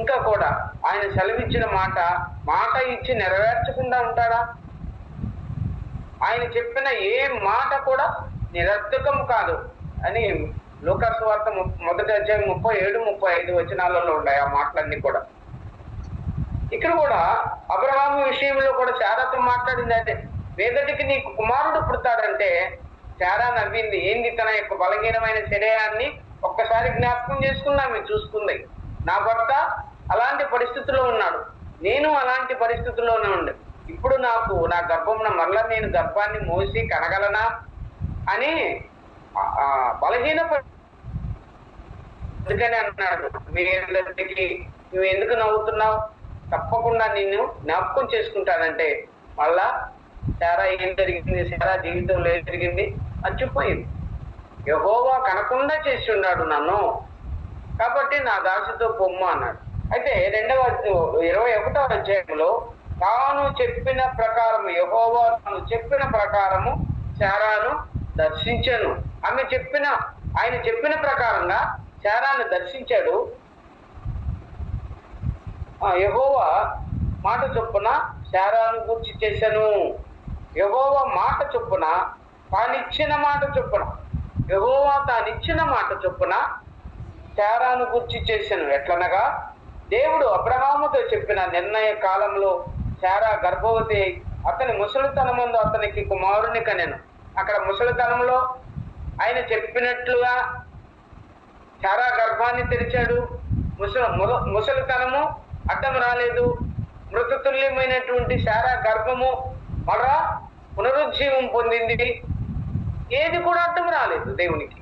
ఇంకా కూడా ఆయన సెలవిచ్చిన మాట ఇచ్చి నెరవేర్చకుండా ఉంటాడా? ఆయన చెప్పిన ఏ మాట కూడా నిరర్థకం కాదు అని లూకా సువార్త 1వ అధ్యాయం 37-35 వచనాలలో ఉన్నాయి ఆ మాటలన్నీ కూడా. ఇక్కడ కూడా అబ్రహాము విషయంలో కూడా శారాతో మాట్లాడింది అదే, వేదటికి నీకు కుమారుడు పుడతాడంటే శారా నవ్వింది. ఏంది, తన యొక్క బలహీనమైన శరీరాన్ని ఒక్కసారి జ్ఞాపకం చేసుకున్నామే చూసుకుంది. నా భర్త అలాంటి పరిస్థితుల్లో ఉన్నాడు, నేను అలాంటి పరిస్థితుల్లోనే ఉండే, ఇప్పుడు నా గర్భంలో మరలా నేను గర్భాన్ని మోసి కనగలనా అని బలహీన. అందుకని అన్నాడు, నువ్వు ఎందుకు నవ్వుతున్నావు, తప్పకుండా నిన్ను జ్ఞాపకం చేసుకుంటానంటే మళ్ళా శారా ఏం జరిగింది, శారా జీవితంలో ఏం జరిగింది మర్చిపోయింది. యెహోవా కనకుండా చేసి ఉన్నాడు నన్ను, కాబట్టి నా దాసితో పొమ్ము అన్నాడు. అయితే 21వ అధ్యాయంలో తాను చెప్పిన ప్రకారము, యెహోవా తాను చెప్పిన ప్రకారము శారాను దర్శించాను. ఆయన చెప్పిన ప్రకారంగా శారాను దర్శించాడు. యెహోవా మాట చొప్పున శారాను గూర్చి చేశాను. యెహోవా మాట చొప్పున తానిచ్చిన మాట చొప్పున, యెహోవా తానిచ్చిన మాట చొప్పున శారాను గూర్చి చేశాను. ఎట్లనగా దేవుడు అబ్రహాముతో చెప్పిన నిర్ణయ కాలంలో శారా గర్భవతి అతని ముసలితనమందు అతనికి కుమారుని కనెను. అక్కడ ముసలితనంలో ఆయన చెప్పినట్లుగా శారా గర్భాన్ని తెరిచాడు. ముసలితనము అడ్డం రాలేదు. మృతతుల్యమైనటువంటి శారా గర్భము మరలా పునరుజ్జీవం పొందింది. ఏది కూడా అడ్డం రాలేదు దేవునికి.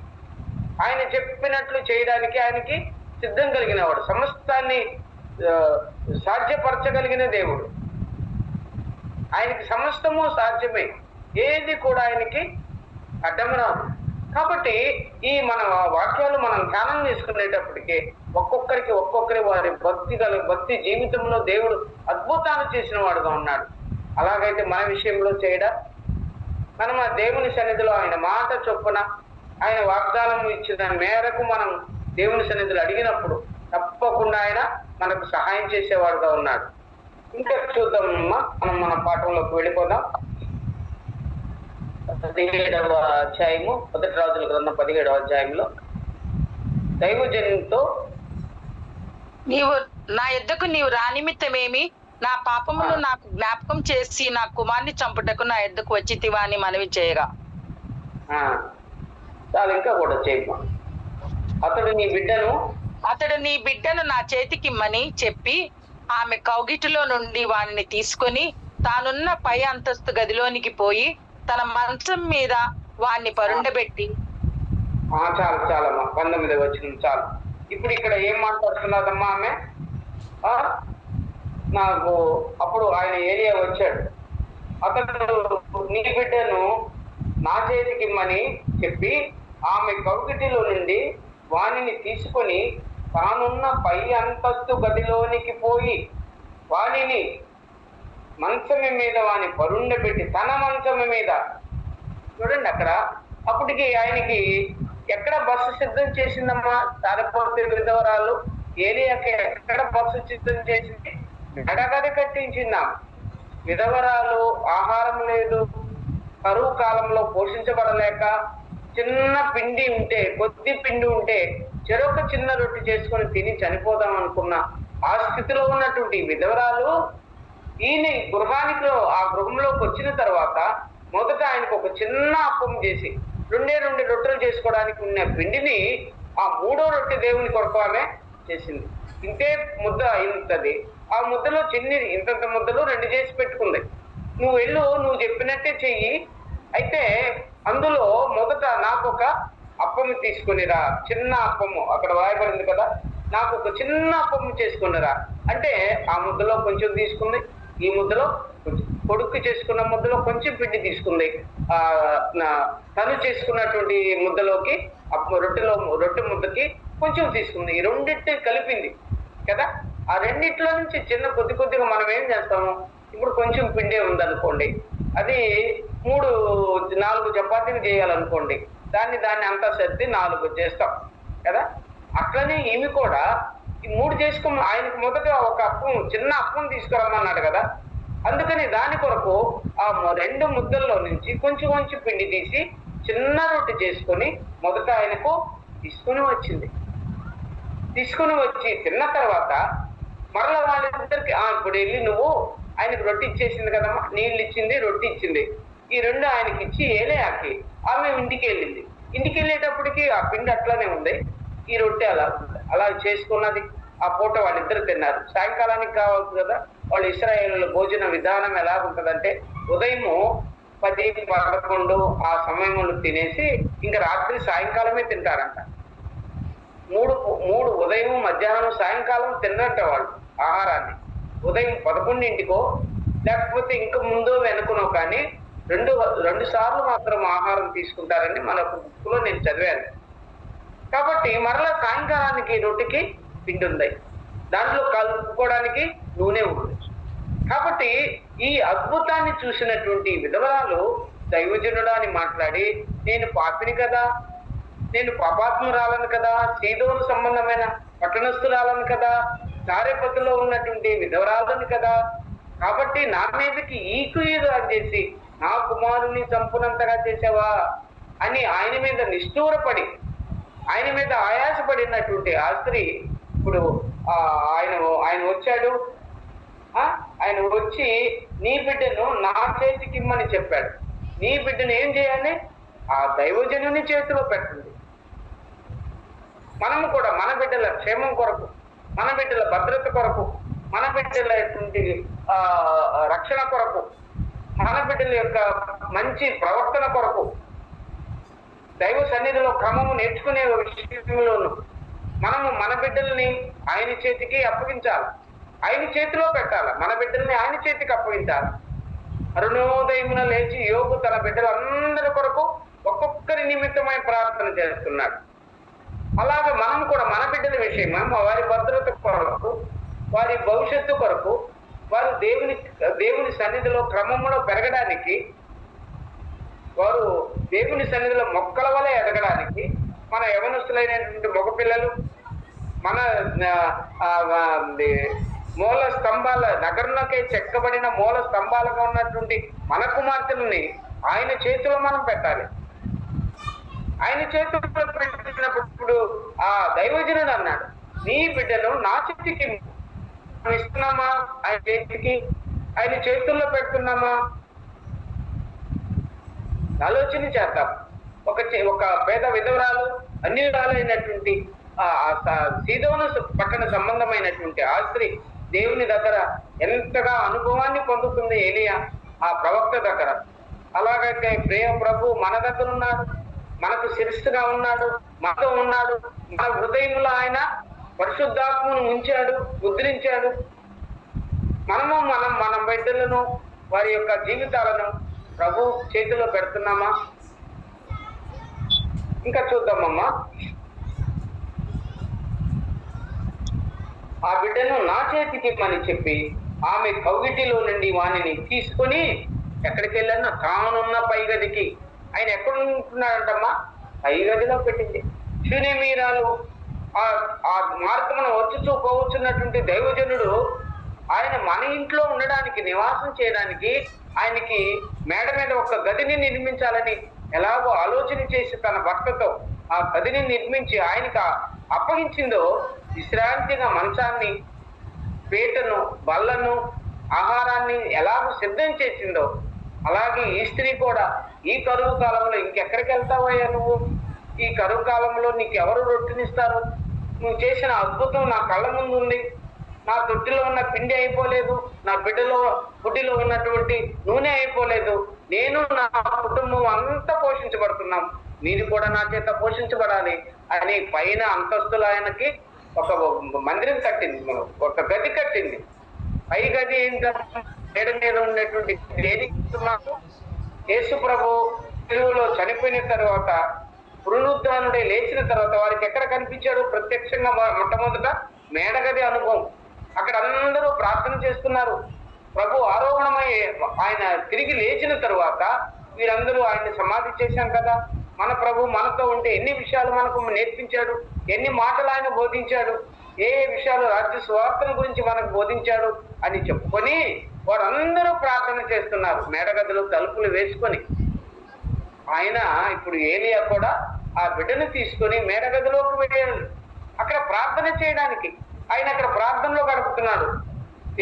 ఆయన చెప్పినట్లు చేయడానికి ఆయనకి సిద్ధం కలిగిన వాడు, సమస్తాన్ని సాధ్యపరచగలిగిన దేవుడు. ఆయనకి సమస్తము సాధ్యమే, ఏది కూడా ఆయనకి అడ్డం రాదు. కాబట్టి ఈ మన వాక్యాలు మనం ధ్యానం చేసుకునేటప్పటికీ ఒక్కొక్కరి వారి భక్తి జీవితంలో దేవుడు అద్భుతాలు చేసిన వాడుగా ఉన్నాడు. అలాగైతే మన విషయంలో చేయడా? మనం ఆ దేవుని సన్నిధిలో ఆయన మాట చొప్పున, ఆయన వాగ్దానం ఇచ్చిన మేరకు మనం దేవుని సన్నిధిలో అడిగినప్పుడు తప్పకుండా ఆయన మనకు సహాయం చేసేవాడుగా ఉన్నాడు. ఇంకా చూద్దామమ్మా, మనం మన పాఠంలోకి వెళ్ళిపోదాం. 17వ అధ్యాయము, 1 రాజుల గ్రంథం 17వ అధ్యాయంలో దైవజనునితో నీవు నా యొద్దకు నీవు రానిమిత్తమేమి, నా పాపమును నాకు జ్ఞాపకం చేసి నా కుమార్ని చంపుటకు నా యొద్దకు వచ్చితివా అని మనవి చేయగా, చాలా ఇంకా కూడా చేయమ్మా. అతడు నీ బిడ్డను నా చేతికిమ్మని చెప్పి ఆమె కౌగిటిలో నుండి వానిని తీసుకొని తానున్న పై అంతస్తు గదిలోనికి పోయి తన మంచం మీద వాణ్ణి పరుండబెట్టి. చాలు చాలమ్మా, 19 వచ్చిన చాలు. ఇప్పుడు ఇక్కడ ఏం మాట్లాడుతున్నదమ్మా ఆమె? నాకు అప్పుడు ఆయన ఏలియా వచ్చాడు, అతడు నీ బిడ్డను నా చేతికిమ్మని చెప్పి ఆమె కౌగిటిలో నుండి వాణిని తీసుకొని తానున్న పై అంతస్తు గదిలోనికి పోయి వాణిని మంచమి మీద వాని పరుండబెట్టి, తన మంచమి మీద. చూడండి అక్కడ అప్పటికి ఆయనకి ఎక్కడ బస్సు సిద్ధం చేసిందమ్మా సారెపోతే విధవరాలు? ఏలియాకి ఎక్కడ బస్సు సిద్ధం చేసింది? గడగడ కట్టించిందా. విధవరాలు ఆహారం లేదు, కరువు కాలంలో పోషించబడలేక చిన్న పిండి ఉంటే, కొద్ది పిండి ఉంటే చెరొక చిన్న రొట్టె చేసుకొని తిని చనిపోదాం అనుకున్న ఆ స్థితిలో ఉన్నటువంటి విధవరాలు ఈయన ఆ గృహంలోకి వచ్చిన తర్వాత మొదట ఆయనకు ఒక చిన్న అప్పం చేసి 2 రొట్టెలు చేసుకోవడానికి ఉన్న పిండిని ఆ 3వ రొట్టె దేవుని కొరకు ఆమె చేసింది. ఇంతే ముద్ద ఇంతది. ఆ ముద్దలో ఇంతంత ముద్దలు 2 చేసి పెట్టుకుంది. నువ్వు వెళ్ళు, నువ్వు చెప్పినట్టే చెయ్యి, అయితే అందులో మొదట నాకు ఒక అప్పము తీసుకునిరా, చిన్న అప్పము అక్కడ వాయబడింది కదా, నాకు ఒక చిన్న అప్పము చేసుకునిరా అంటే ఆ ముద్దలో కొంచెం తీసుకుంది, ఈ ముద్దలో కొంచెం, కొడుకు చేసుకున్న ముద్దలో కొంచెం పిండి తీసుకుంది, తను చేసుకున్నటువంటి ముద్దలోకి రొట్టె ముద్దకి కొంచెం తీసుకుంది, ఈ రెండింటిని కలిపింది కదా. ఆ రెండిట్లో నుంచి చిన్న కొద్దిగా మనం ఏం చేస్తాము, ఇప్పుడు కొంచెం పిండే ఉందనుకోండి, అది 4 చపాతీలు చేయాలనుకోండి, దాన్ని అంతా సర్ది 4 చేస్తాం కదా. అట్లనే ఈమె కూడా ఈ 3 చేసుకుని ఆయనకు మొదట ఒక అప్పం, చిన్న అప్పం తీసుకురమ్మన్నాడు కదా, అందుకని దాని కొరకు ఆ 2 ముద్దల్లో నుంచి కొంచెం పిండి తీసి చిన్న రొట్టె చేసుకొని మొదట ఆయనకు తీసుకుని వచ్చి తిన్న తర్వాత మరలా వాళ్ళిద్దరికి ఇప్పుడు వెళ్ళి నువ్వు, ఆయనకు రొట్టె ఇచ్చేసింది కదమ్మా, నీళ్ళు ఇచ్చింది, రొట్టె ఇచ్చింది, ఈ 2 ఆయనకి ఇచ్చి ఏలేయాకి ఆమె ఇంటికి వెళ్ళింది. ఇంటికి వెళ్ళేటప్పటికి ఆ పిండి అట్లానే ఉంది, ఈ రొట్టె అలా చేసుకున్నది. ఆ పూట వాళ్ళిద్దరు తిన్నారు. సాయంకాలానికి కావచ్చు కదా, వాళ్ళు ఇశ్రాయేలుల భోజన విధానం ఎలా ఉంటుందంటే ఉదయము 10, 11 ఆ సమయంలో తినేసి ఇంకా రాత్రి సాయంకాలమే తింటారంట. 3 ఉదయం, మధ్యాహ్నం, సాయంకాలం తిన్నట్ట వాళ్ళు ఆహారాన్ని. ఉదయం 11ంటికో లేకపోతే ఇంకా ముందో వెనుకనో కానీ 2 సార్లు మాత్రం ఆహారం తీసుకుంటారని మన బుక్లో నేను చదివాను. కాబట్టి మరలా సాయంకాలానికి రొట్టెకి పిండి ఉంది, దాంట్లో కలుపుకోవడానికి నూనె ఉంది. కాబట్టి ఈ అద్భుతాన్ని చూసినటువంటి విధవరాలు దైవజనుడా అని మాట్లాడి, నేను పాపిని కదా, నేను పాపాత్మురాలను కదా, సీదోను సంబంధమైన పట్టణస్థురాలను కదా, సారెపతులో ఉన్నటువంటి విధవరాలను కదా, కాబట్టి నా మీదకి ఈకుగా చేసి నా కుమారుని చంపునంతగా చేసావా అని ఆయన మీద నిష్ఠూరపడి, ఆయన మీద ఆయాసపడినటువంటి ఆ స్త్రీ ఇప్పుడు ఆయన వచ్చాడు, ఆయన వచ్చి నీ బిడ్డను నా చేతికి ఇమ్మని చెప్పాడు. నీ బిడ్డను ఏం చేయాలి? ఆ దైవజనుని చేతిలో పెట్టండి. మనము కూడా మన బిడ్డల క్షేమం కొరకు, మన బిడ్డల భద్రత కొరకు, మన బిడ్డల రక్షణ కొరకు, మన బిడ్డల యొక్క మంచి ప్రవర్తన కొరకు, దైవ సన్నిధిలో క్రమము నేర్చుకునే విషయంలోను మనము మన బిడ్డల్ని ఆయన చేతికి అప్పగించాలి, ఆయన చేతిలో పెట్టాలి, మన బిడ్డల్ని ఆయన చేతికి అప్పగించాలి. అరుణోదయమున లేచి యోగు తన బిడ్డలందరి కొరకు ఒక్కొక్కరి నిమిత్తమై ప్రార్థన చేస్తున్నాడు. అలాగే మనం కూడా మన బిడ్డల విషయమై వారి భద్రత కొరకు, వారి భవిష్యత్తు కొరకు, వారు దేవుని సన్నిధిలో క్రమంలో పెరగడానికి, వారు దేవుని సన్నిధిలో మొక్కల వలె ఎదగడానికి, మన యవనస్తులైనటువంటి మగపిల్లలు, మన మూల స్తంభాల నగరంలోకి చెక్కబడిన మూల స్తంభాలుగా ఉన్నటువంటి మన కుమార్తెలని ఆయన చేతిలో మనం పెట్టాలి. ఆయన చేతిలో పెట్టినప్పుడు ఆ దైవజనుడు అన్నాడు, నీ బిడ్డను నా చేతికి ఇస్తున్నామా, ఆయన చేతికి, ఆయన చేతుల్లో పెడుతున్నామా? ఆలోచన చేద్దాం. ఒక పేద విధవరాలు అన్యురాలైనటువంటి సీదోను పట్టణ సంబంధమైనటువంటి ఆ స్త్రీ దేవుని దగ్గర ఎంతగా అనుభవాన్ని పొందుతుంది ఏలియా ఆ ప్రవక్త దగ్గర. అలాగైతే ప్రియ ప్రభు మన దగ్గర ఉన్నాడు, మనకు శిరస్సుగా ఉన్నాడు, మనతో ఉన్నాడు. మన హృదయంలో ఆయన పరిశుద్ధాత్మను ఉంచాడు, ముద్రించాడు. మన బిడ్డలను వారి యొక్క జీవితాలను ప్రభు చేతిలో పెడుతున్నామా? ఇంకా చూద్దామమ్మా. ఆ బిడ్డను నా చేతికి ఇమ్మని చెప్పి ఆమె కౌగిటిలో నుండి వాణిని తీసుకొని ఎక్కడికి వెళ్ళాను? తానున్న పై గదికి. ఆయన ఎక్కడ ఉంటున్నాడంటమ్మా? పై గదిలో పెట్టింది. శూన్యమీరాలు ఆ మార్గమును వచ్చుచూ పోవచ్చున్నటువంటి దైవజనుడు ఆయన మన ఇంట్లో ఉండడానికి, నివాసం చేయడానికి ఆయనకి మేడ మీద ఒక గదిని నిర్మించాలని ఎలాగో ఆలోచన చేసి తన భర్తతో ఆ గదిని నిర్మించి ఆయనకు అప్పగించిందో, విశ్రాంతిగా మంచాన్ని, పీటను, బల్లను, ఆహారాన్ని ఎలాగో సిద్ధం చేసిందో, అలాగే ఈ స్త్రీ కూడా ఈ కరువు కాలంలో ఇంకెక్కడికి వెళ్తావయ్యా నువ్వు? ఈ కరువు కాలంలో నీకు ఎవరు రొట్టెనిస్తారు? నువ్వు చేసిన అద్భుతం నా కళ్ళ ముందు ఉంది. నా తొట్టిలో ఉన్న పిండి అయిపోలేదు, నా బుడ్డిలో ఉన్నటువంటి నూనె అయిపోలేదు. నేను నా కుటుంబం అంతా పోషించబడుతున్నాం, మీరు కూడా నా చేత పోషించబడాలి అని పైన అంతస్తులు ఆయనకి ఒక మందిరం కట్టింది, ఒక గది కట్టింది. పై గది ఏంటంటే మేడ మీద ఉన్నటువంటి యేసు ప్రభు తెలుగులో చనిపోయిన తర్వాత, పునరుద్ధానుడై లేచిన తర్వాత వారికి ఎక్కడ కనిపించాడు? ప్రత్యక్షంగా మొట్టమొదట మేడగది అనుభవం. అక్కడ అందరూ ప్రార్థన చేస్తున్నారు. ప్రభు ఆరోహణమై ఆయన తిరిగి లేచిన తరువాత వీరందరూ ఆయన్ని సమాధి చేశాం కదా, మన ప్రభు మనతో ఉంటే ఎన్ని విషయాలు మనకు నేర్పించాడు, ఎన్ని మాటలు ఆయన బోధించాడు, ఏ విషయాలు రాజ్య స్వార్థం గురించి మనకు బోధించాడు అని చెప్పుకొని వారందరూ ప్రార్థన చేస్తున్నారు మేడగదిలో తలుపులు వేసుకొని. ఆయన ఇప్పుడు ఏలియా కూడా ఆ బిడ్డను తీసుకొని మేడగదిలోకి వెళ్ళాడు అక్కడ ప్రార్థన చేయడానికి. ఆయన అక్కడ ప్రార్థనలో గడుపుతున్నాడు.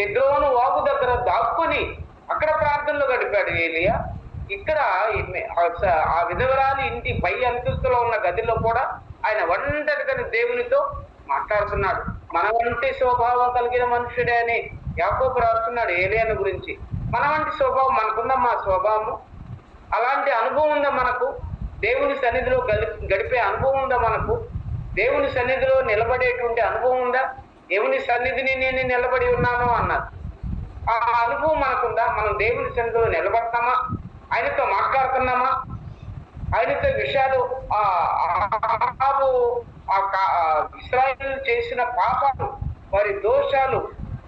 ఎద్రోను వాగు దగ్గర దాక్కుని అక్కడ ప్రార్థనలో గడిపాడు ఏలియా. ఇక్కడ ఆ విధవరాలి ఇంటి పై అంతస్తులో ఉన్న గదిలో కూడా ఆయన ఒంటరిగా దేవునితో మాట్లాడుతున్నాడు. మన వంటి స్వభావం కలిగిన మనుషుడే అని యాకోబు రాస్తున్నాడు ఏలియాను గురించి. మన వంటి స్వభావం మనకుందమ్మా స్వభావము. అలాంటి అనుభవం ఉందా మనకు? దేవుని సన్నిధిలో గడిపే అనుభవం ఉందా మనకు? దేవుని సన్నిధిలో నిలబడేటువంటి అనుభవం ఉందా? దేవుని సన్నిధిని నేను నిలబడి ఉన్నాను అన్నారు. ఆ అనుభవం మనకుందా? మనం దేవుని సన్నిధిలో నిలబడతామా? ఆయనతో మాట్లాడుతున్నామా? ఆయనతో విషయాలు ఇశ్రాయేలు చేసిన పాపాలు, వారి దోషాలు,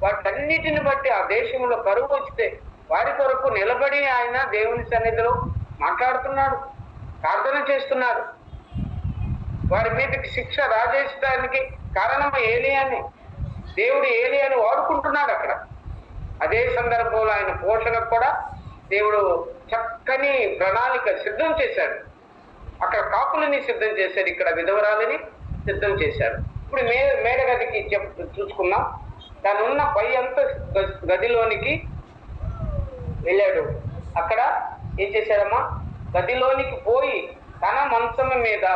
వాటన్నిటిని బట్టి ఆ దేశంలో కరువు వస్తే వారి కొరకు నిలబడి ఆయన దేవుని సన్నిధిలో మాట్లాడుతున్నాడు, ప్రార్థన చేస్తున్నాడు. వారి మీదకి శిక్ష రాజేయడానికి కారణం ఏలియాని. దేవుడు ఏలియాని వాడుకుంటున్నాడు అక్కడ. అదే సందర్భంలో ఆయన పోషణకు కూడా దేవుడు చక్కని ప్రణాళిక సిద్ధం చేశాడు. అక్కడ కాపులని సిద్ధం చేశాడు, ఇక్కడ విధవరాలని సిద్ధం చేశాడు. ఇప్పుడు మేడగదికి చూసుకున్నాం. దాని ఉన్న పై అంత గదిలోనికి వెళ్ళాడు. అక్కడ ఏం చేశాడమ్మా? గదిలోనికి పోయి తన మంచము మీద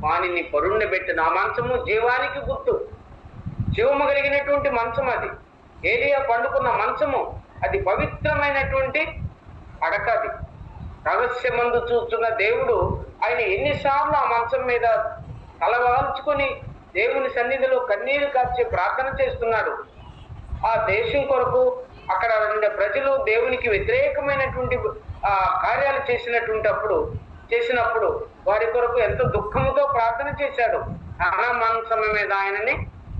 వాణిని పరుండబెట్టిన. ఆ మంచము జీవానికి గుర్తు, జీవము కలిగినటువంటి మంచం అది. ఏలియా పండుకున్న మంచము అది పవిత్రమైనటువంటి అడకది. రహస్యమందు చూస్తున్న దేవుడు ఆయన ఎన్నిసార్లు ఆ మంచం మీద తలవాల్చుకొని దేవుని సన్నిధిలో కన్నీరు కార్చి ప్రార్థన చేస్తున్నాడు. ఆ దేశం కొరకు అక్కడ ఉండే ప్రజలు దేవునికి వ్యతిరేకమైనటువంటి కార్యాలు చేసినప్పుడు వారి కొరకు ఎంతో దుఃఖముతో ప్రార్థన చేశాడు. తన మంచం మీద ఆయనని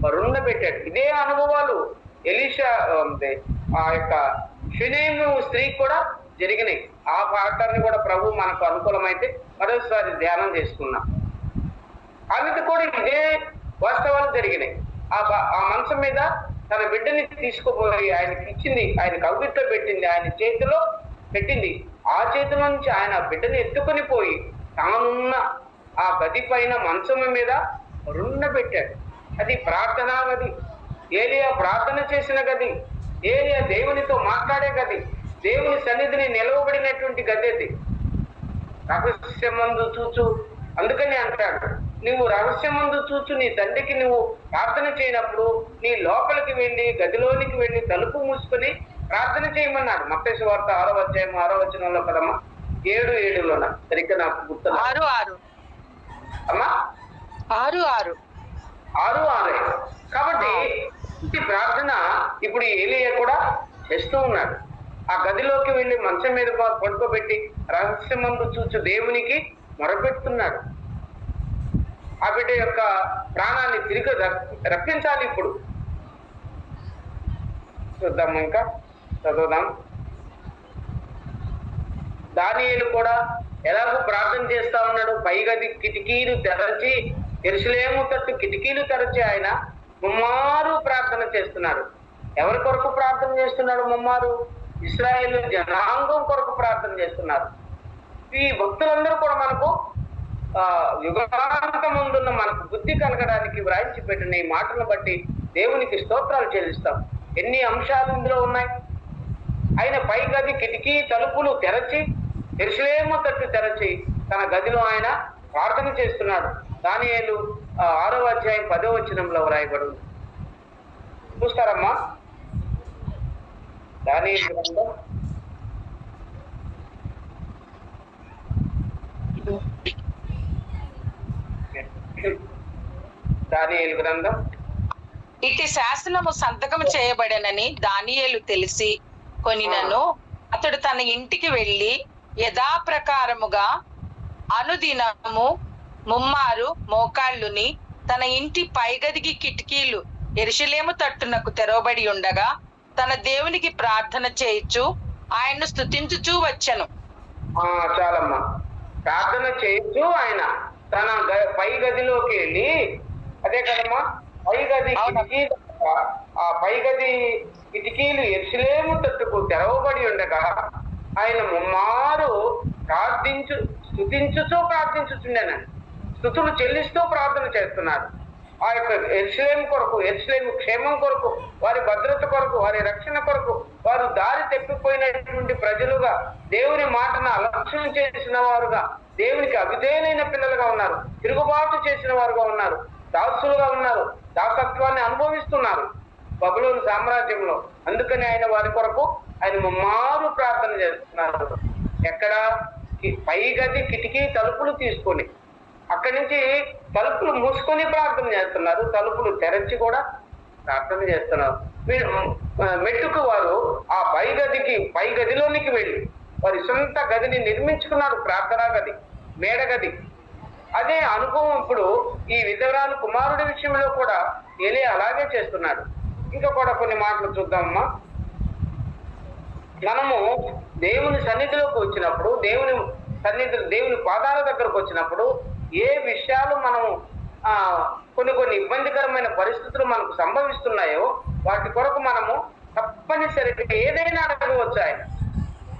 పరుండబెట్టాడు. ఇదే అనుభవాలు ఎలీషా ఆ యొక్క షునేము స్త్రీ కూడా జరిగినాయి. ఆ పాఠాన్ని కూడా ప్రభు మనకు అనుకూలమైతే మరోసారి ధ్యానం చేసుకున్నాం. ఆమెకు కూడా ఇదే వాస్తవాలు జరిగినాయి. ఆ మంచం మీద తన బిడ్డని తీసుకుపోయి ఆయనకి ఇచ్చింది, ఆయన కవిట్లో పెట్టింది, ఆయన చేతిలో పెట్టింది. ఆ చేతిలో నుంచి ఆయన బిడ్డని ఎత్తుకొని పోయి తానున్న ఆ గది పైన మంచం మీద రుండబెట్టాడు. అది ప్రార్థనా గది. ఏలియా ప్రార్థన చేసిన గది, ఏలియా దేవునితో మాట్లాడే గది, దేవుని సన్నిధిని నిలవబడినటువంటి గది. అది రహస్యమందు చూచు అందుకని అంటాడు, నువ్వు రహస్యమందు చూచు నీ తండ్రికి నువ్వు ప్రార్థన చేయనప్పుడు నీ లోపలికి వెళ్ళి గదిలోనికి వెళ్ళి తలుపు మూసుకొని ప్రార్థన చేయమన్నాడు. మత్తయి సువార్త 6వ అధ్యాయం 6వ వచనంలో కదమ్మా, 7:7లోన సరిగ్గా నాకు గుర్తు 6:6 అమ్మా, 6:6 6:6. కాబట్టి ఈ ప్రార్థన ఇప్పుడు ఏలీయా కూడా చేస్తూ ఉన్నాడు. ఆ గదిలోకి వెళ్ళి మంచం మీద పడుకోబెట్టి రహస్యమందు చూచు దేవునికి మొరపెడుతున్నాడు. ఆ బిడ్డ యొక్క ప్రాణాన్ని తిరిగి రప్పించాలి. ఇప్పుడు చూద్దాం, ఇంకా చదువుదాం. దానియేలు కూడా ఎలాగో ప్రార్థన చేస్తా ఉన్నాడు. పై గది కిటికీలు తెరచి, యెరూషలేము తట్టు కిటికీలు తెరచి ఆయన ముమ్మారు ప్రార్థన చేస్తున్నాడు. ఎవరి కొరకు ప్రార్థన చేస్తున్నాడు? ముమ్మారు ఇశ్రాయేలు జనాంగం కొరకు ప్రార్థన చేస్తున్నారు. ఈ భక్తులందరూ కూడా మనకు యుగాంతముందున్న మనకు బుద్ధి కలగడానికి వ్రాయించి పెట్టిన ఈ మాటలను బట్టి దేవునికి స్తోత్రాలు చెల్లిస్తాం. ఎన్ని అంశాలు ఇందులో ఉన్నాయి. ఆయన పై గది కిటికీ తలుపులు తెరచి, యెరూషలేము తట్టు తెరచి తన గదిలో ఆయన ప్రార్థన చేస్తున్నాడు. దానియేలు 6వ అధ్యాయం 10వ వచనంలో వ్రాయబడి ఉంది. చూస్తారమ్మా, దానియేలు గ్రంథం ఇటు శాసనము సంతకం చేయబడనని దానియేలు తెలిసి కొనినను అతడు తన ఇంటికి వెళ్ళి యథాప్రకారముగా అనుదినము ముమ్మారు మోకాళ్ళుని తన ఇంటి పైగదికి కిటికీలు యెరూషలేము తట్టునకు తెరవబడి ఉండగా తన దేవునికి ప్రార్థన చేయుచు ఆయన్ను స్తుతించుచూ వచ్చెను. చాలమ్మా, ప్రార్థన చేయొచ్చు. ఆయన తన పై గదిలోకి వెళ్ళి, అదే కదమ్మా, పై గది కిటికీలు, ఆ పై గది కిటికీలు యెరూషలేము తట్టుకు తెరవబడి ఉండగా ఆయన ముమ్మారు స్తుతించుచూ ప్రార్థించుచుండేనండి. స్తుతులు చెల్లిస్తూ ప్రార్థన చేస్తున్నారు. ఆ యొక్క యెరూషలేము కొరకు, యెరూషలేము క్షేమం కొరకు, వారి భద్రత కొరకు, వారి రక్షణ కొరకు, వారు దారి తప్పిపోయినటువంటి ప్రజలుగా, దేవుని మాటను అలక్ష్యం చేసిన వారుగా, దేవునికి అవిధేయులైన పిల్లలుగా ఉన్నారు, తిరుగుబాటు చేసిన వారుగా ఉన్నారు, దాసులుగా ఉన్నారు, దాసత్వాన్ని అనుభవిస్తున్నారు బబులోను సామ్రాజ్యంలో. అందుకని ఆయన వారి కొరకు ఆయన ముమ్మారు ప్రార్థన చేస్తున్నారు. ఎక్కడ? పై గది కిటికీ తలుపులు తీసుకొని, అక్కడి నుంచి తలుపులు మూసుకొని ప్రార్థన చేస్తున్నారు, తలుపులు తెరచి కూడా ప్రార్థన చేస్తున్నారు. మెట్టుకు వారు ఆ పై గదిలోనికి వెళ్ళి వారి సొంత గదిని నిర్మించుకున్నారు. ప్రార్థనా గది, మేడ గది. అదే అనుభవం ఇప్పుడు ఈ విధవరాలు కుమారుడి విషయంలో కూడా ఏలీ అలాగే చేస్తున్నాడు. ఇంకా కూడా కొన్ని మాటలు చూద్దామమ్మా. మనము దేవుని సన్నిధిలోకి వచ్చినప్పుడు, దేవుని పాదాల దగ్గరకు వచ్చినప్పుడు ఏ విషయాలు మనము కొన్ని ఇబ్బందికరమైన పరిస్థితులు మనకు సంభవిస్తున్నాయో వాటి కొరకు మనము తప్పనిసరిగా ఏదైనా అడగవచ్చు.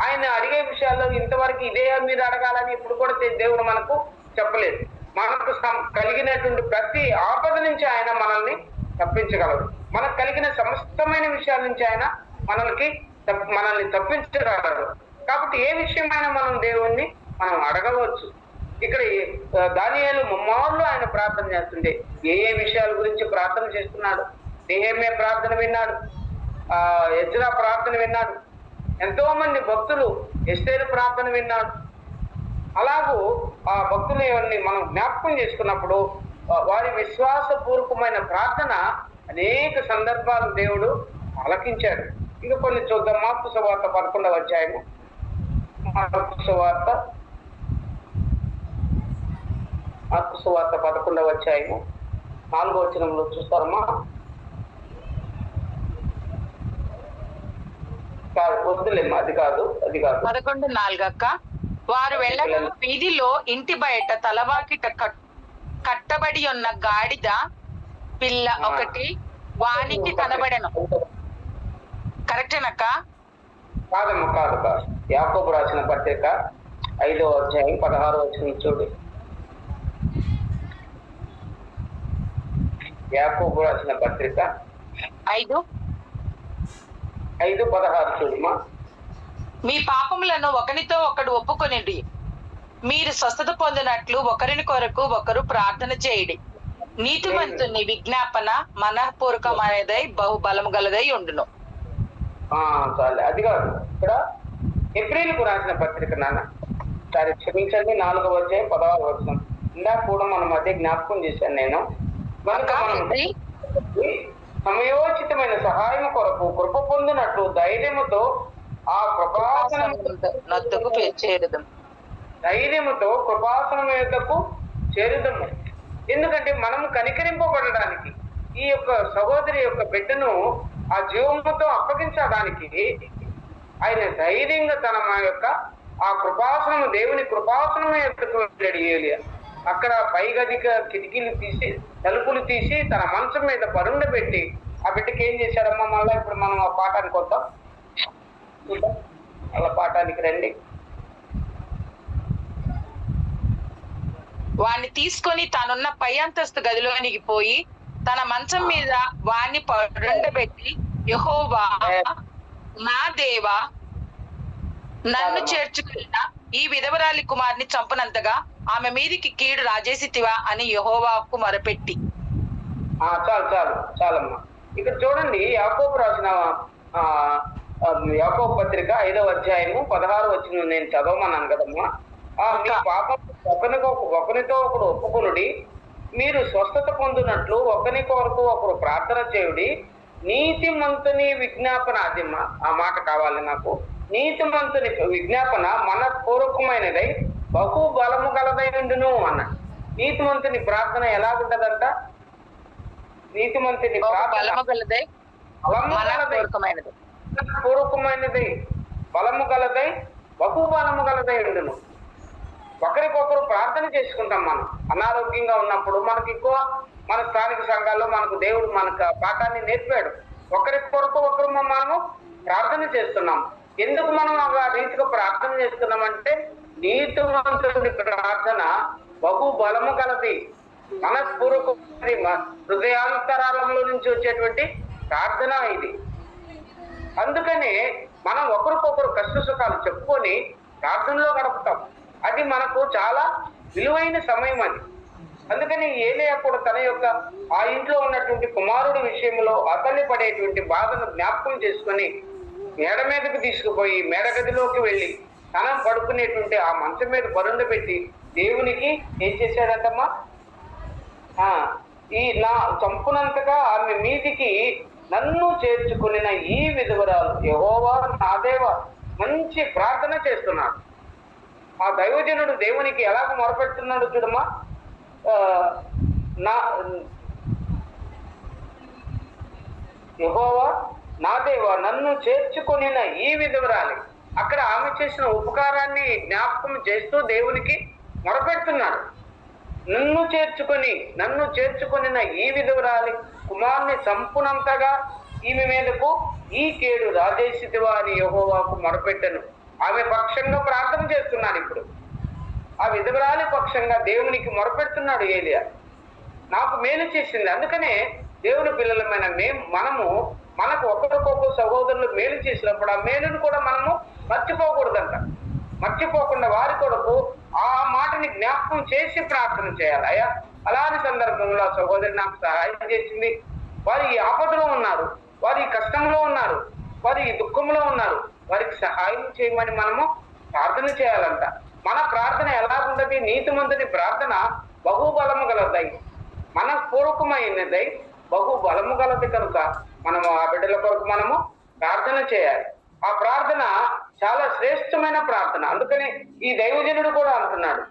ఆయన అడిగే విషయాల్లో ఇంతవరకు ఇదే మీరు అడగాలని ఇప్పుడు కూడా దేవుడు మనకు చెప్పలేదు. మనకు కలిగినటువంటి ప్రతి ఆపద నుంచి ఆయన మనల్ని తప్పించగలరు. మనకు కలిగిన సమస్తమైన విషయాల నుంచి ఆయన మనల్ని తప్పించగలరు. కాబట్టి ఏ విషయమైనా మనం దేవుణ్ణి మనం అడగవచ్చు. ఇక్కడ దానియేలు ముమ్మార్లు ఆయన ప్రార్థన చేస్తుండే. ఏ విషయాల గురించి ప్రార్థన చేస్తున్నాడు? నెహెమ్యా ప్రార్థన విన్నాడు, ఎజ్రా ప్రార్థన విన్నాడు, ఎంతో మంది భక్తులు ఎస్తేరు ప్రార్థన విన్నాడు. అలాగూ ఆ భక్తులు ఎవరిని మనం జ్ఞాపకం చేసుకున్నప్పుడు వారి విశ్వాసపూర్వకమైన ప్రార్థన అనేక సందర్భాలు దేవుడు ఆలకించాడు. ఇంకా కొన్ని చూద్దాం. మార్కు సువార్త 11వ అధ్యాయము, మార్కు సువార్త 11వ అధ్యాయము 4వ వచనంలో చూస్తారమ్మా. వద్దులేమ్మా, అది కాదు 11:4 అక్క. వారు వెళ్ళగా వీధిలో ఇంటి బయట తలవాకిట కట్టబడి ఉన్న గాడిద పిల్ల ఒకటి వానికి కనబడెను. కరెక్టేనక్క? కాదమ్మా, కాదు. యాకోబు రాసిన పత్రిక 5వ అధ్యాయం 16వ వచనం చూడు. యాకోబు రాసిన పత్రిక 5:16 చూడమ్మా. మీ పాపములను ఒకనితో ఒకడు ఒప్పుకొనిడి, మీరు స్వస్థత పొందినట్లు ఒకరిని కొరకు ఒకరు ప్రార్థన చేయుడి. నీతిమంతుని విజ్ఞాపన మనఃపూర్వకమైనదై బహుబలము గలదై ఉండును. చాలు, అది కాదు. ఇక్కడ ఏప్రిల్కు రాసిన పత్రిక నాన్న, సరే క్షమించండి, 4వ అధ్యాయం 16వ వచనం. ఇందాక కూడా మన మధ్య జ్ఞాపకం చేశాను నేను. సమయోచితమైన సహాయం కొరకు కృప పొందినట్లు ధైర్యముతో ఆ కృపాసనమునొద్దకు చేరుదము. ధైర్యముతో కృపాసనం యొద్దకు చేరుదము. ఎందుకంటే మనము కనికరింపబడడానికి, ఈ యొక్క సహోదరి యొక్క బిడ్డను ఆ జీవముతో అప్పగించడానికి ఆయన ధైర్యంగా తన మా యొక్క ఆ కృపాసనము, దేవుని కృపాసనం యొద్దకు వెళ్ళాడు ఏలియా. అక్కడ పై గది కిటికీలు తీసి, తలుపులు తీసి తన మంచం మీద పరుండబెట్టి ఆ బిడ్డకి ఏం చేశాడమ్మా? మళ్ళా ఇప్పుడు మనం ఆ పాఠానికి వద్దాం, అలా పాఠానికి రండి. వాణ్ణి తీసుకొని తానున్న పై అంతస్తు గదిలోనికి పోయి తన మంచం మీద వాణ్ణి పరుండబెట్టి, యెహోవా నా దేవా, నన్ను చేర్చుకున్న ఈ విధవరాలి కుమార్ని చంపనంతగా ఆమె మీదికి కీడు రాజేసితివా అని యెహోవాకు మొరపెట్టి. చాలు చాలు చాలమ్మా. ఇక్కడ చూడండి, యాకోబు రాసిన యాకోబు పత్రిక 5వ అధ్యాయము 16వ వచనం నేను చదవమన్నాను కదమ్మా. మీ పాపం ఒకరితో ఒకడు ఒప్పుకొనుడి, మీరు స్వస్థత పొందినట్లు ఒకరి కొరకు ఒకరు ప్రార్థన చేయుడి. నీతిమంతుని విజ్ఞాపన, అది ఆ మాట కావాలి నాకు. నీతిమంతుని విజ్ఞాపన మనపూర్వకమైనదై బహు బలము గలదై ఉండును అన్న. నీతిమంతుని ప్రార్థన ఎలాగుంటదంట? నీతిమంతుని బలము గలదై పూర్వకమైనదై బలము గలదై బహు బలము గలదై ఉండును. ఒకరికొకరు ప్రార్థన చేసుకుంటాం. మనం అనారోగ్యంగా ఉన్నప్పుడు మనకి ఎక్కువ మన స్థానిక సంఘాల్లో మనకు దేవుడు మనకు పాఠాన్ని నేర్పాడు. ఒకరి కొరకు ఒకరు మనము ప్రార్థన చేస్తున్నాం. ఎందుకు మనం ఆ రీతిగా ప్రార్థన చేస్తున్నామంటే, నీతిమంతుడి ప్రార్థన బహు బలము కలది, మనస్పూర్వకమైనది, హృదయాంతరాలంలో నుంచి వచ్చేటువంటి ప్రార్థన ఇది. అందుకనే మనం ఒకరికొకరు కష్ట సుఖాలు చెప్పుకొని ప్రార్థనలో గడుపుతాం. అది మనకు చాలా విలువైన సమయం అది. అందుకని ఏలియా కూడా తన యొక్క ఆ ఇంట్లో ఉన్నటువంటి కుమారుడి విషయంలో అతన్ని పడేటువంటి బాధను జ్ఞాపకం చేసుకొని మేడ మీదకు తీసుకుపోయి మేడగదిలోకి వెళ్ళి తన పడుకునేటువంటి ఆ మంచం మీద పరుండబెట్టి దేవునికి ఏం చేశాడంటమ్మా? ఈ నా చంపునంతగా ఆమె మీదికి నన్ను చేర్చుకునిన ఈ విధవరాలు యెహోవా నా దేవా, మంచి ప్రార్థన చేస్తున్నాడు. ఆ దైవజనుడు దేవునికి ఎలాగ మొరపెడుతున్నాడు చూడమ్మా. యెహోవా నా దేవా, నన్ను చేర్చుకొనిన ఈ విధవరాలి. అక్కడ ఆమె చేసిన ఉపకారాన్ని జ్ఞాపకం చేస్తూ దేవునికి మొరపెడుతున్నాడు. నన్ను చేర్చుకొనిన ఈ విధవరాలి కుమార్ని చంపునంతగా ఈమె మీదకు ఈ కేడు రాజేసితివా అని యెహోవాకు మొరపెట్టను. ఆమె పక్షంగా ప్రార్థన చేస్తున్నాడు. ఇప్పుడు ఆ విధవరాలి పక్షంగా దేవునికి మొరపెడుతున్నాడు ఏలియా. నాకు మేలు చేసింది. అందుకనే దేవుని పిల్లలమైన మనము మనకు ఒకరికొకరు సహోదరులు మేలు చేసినప్పుడు ఆ మేలును కూడా మనము మర్చిపోకూడదంట. మర్చిపోకుండా వారి కొరకు ఆ మాటని జ్ఞాపకం చేసి ప్రార్థన చేయాలి. అయ్యా, అలాంటి సందర్భంలో ఆ సహోదరి నాకు సహాయం చేసింది, వారు ఈ ఆపదలో ఉన్నారు, వారు ఈ కష్టంలో ఉన్నారు, వారు ఈ దుఃఖంలో ఉన్నారు, వారికి సహాయం చేయమని మనము ప్రార్థన చేయాలంట. మన ప్రార్థన ఎలాగుంటది? నీతిమంతుని ప్రార్థన బహుబలము గలదై, మనపూర్వకమైనదై బహుబలము గలది కనుక మనము ఆ బిడ్డల కొరకు మనము ప్రార్థన చేయాలి. ఆ ప్రార్థన చాలా శ్రేష్టమైన ప్రార్థన. అందుకని ఈ దైవజనుడు కూడా అంటున్నాడు,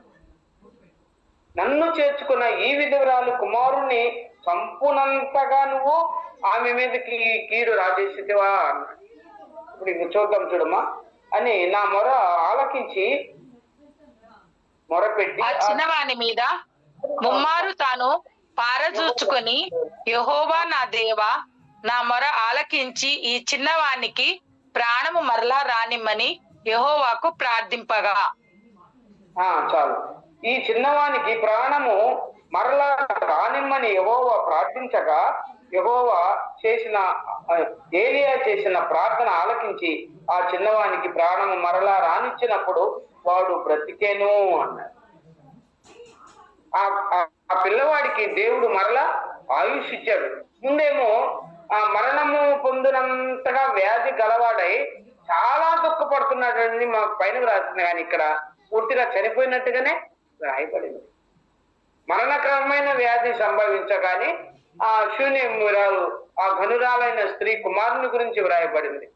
నన్ను చేర్చుకున్న ఈ విధవరాలు కుమారుణ్ణి చంపునంతగా నువ్వు ఆమె మీదకి కీడు రాజేసితివా అన్నాడు. ఇప్పుడు చూద్దాం చూడమ్మా అని నా మొర ఆలకించి మొరపెట్టి ఆ చిన్నవాని మీద ముమ్మారు తాను పారజూచుకొని, యెహోవా నా దేవా, నా మొర ఆలకించి ఈ చిన్నవానికి ప్రాణము మరలా రానిమ్మని యెహోవాకు ప్రార్థింపగా. చాలు. ఈ చిన్నవానికి ప్రాణము మరలా రానిమ్మని యెహోవా ప్రార్థించగా, యెహోవా ఏలియా చేసిన ప్రార్థన ఆలకించి ఆ చిన్నవానికి ప్రాణము మరలా రానిచ్చినప్పుడు వాడు బ్రతికెను అన్నాడు. ఆ ఆ పిల్లవాడికి దేవుడు మరలా ఆయుష్ ఇచ్చాడు. ముందేమో ఆ మరణము పొందినంతగా వ్యాధి గలవాడై చాలా దుఃఖపడుతున్నాడని మాకు పైన రాసింది, కానీ ఇక్కడ పూర్తిగా చనిపోయినట్టుగానే రాయబడింది. మరణక్రమమైన వ్యాధి సంభవించగానే ఆ శూన్యమురాలు, ఆ ఘనురాలైన స్త్రీ కుమారుని గురించి వ్రాయబడింది.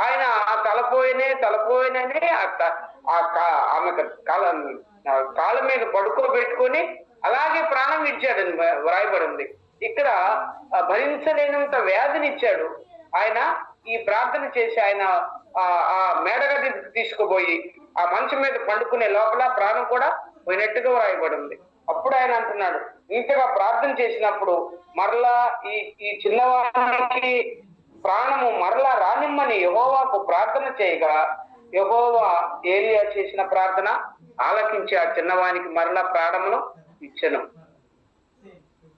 ఆయన ఆ తలపోయిననే ఆమె కాళ్ళ మీద పడుకోబెట్టుకొని అలాగే ప్రాణం విడిచాడని వ్రాయబడింది. ఇక్కడ భరించలేనంత వ్యాధిని ఇచ్చాడు. ఆయన ఈ ప్రార్థన చేసి ఆయన ఆ మేడగది తీసుకుపోయి ఆ మంచం మీద పండుకునే లోపల ప్రాణం కూడా పోయినట్టుగా వ్రాయబడింది. అప్పుడు ఆయన అంటున్నాడు, ఇంతగా ప్రార్థన చేసినప్పుడు మరలా ఈ చిన్నవాడికి ప్రాణము మరలా రానిమ్మని యెహోవాకు ప్రార్థన చేయగా యెహోవా ఏలియా చేసిన ప్రార్థన ఆలకించి ఆ చిన్నవానికి మరలా ప్రాణమును ఇచ్చెను.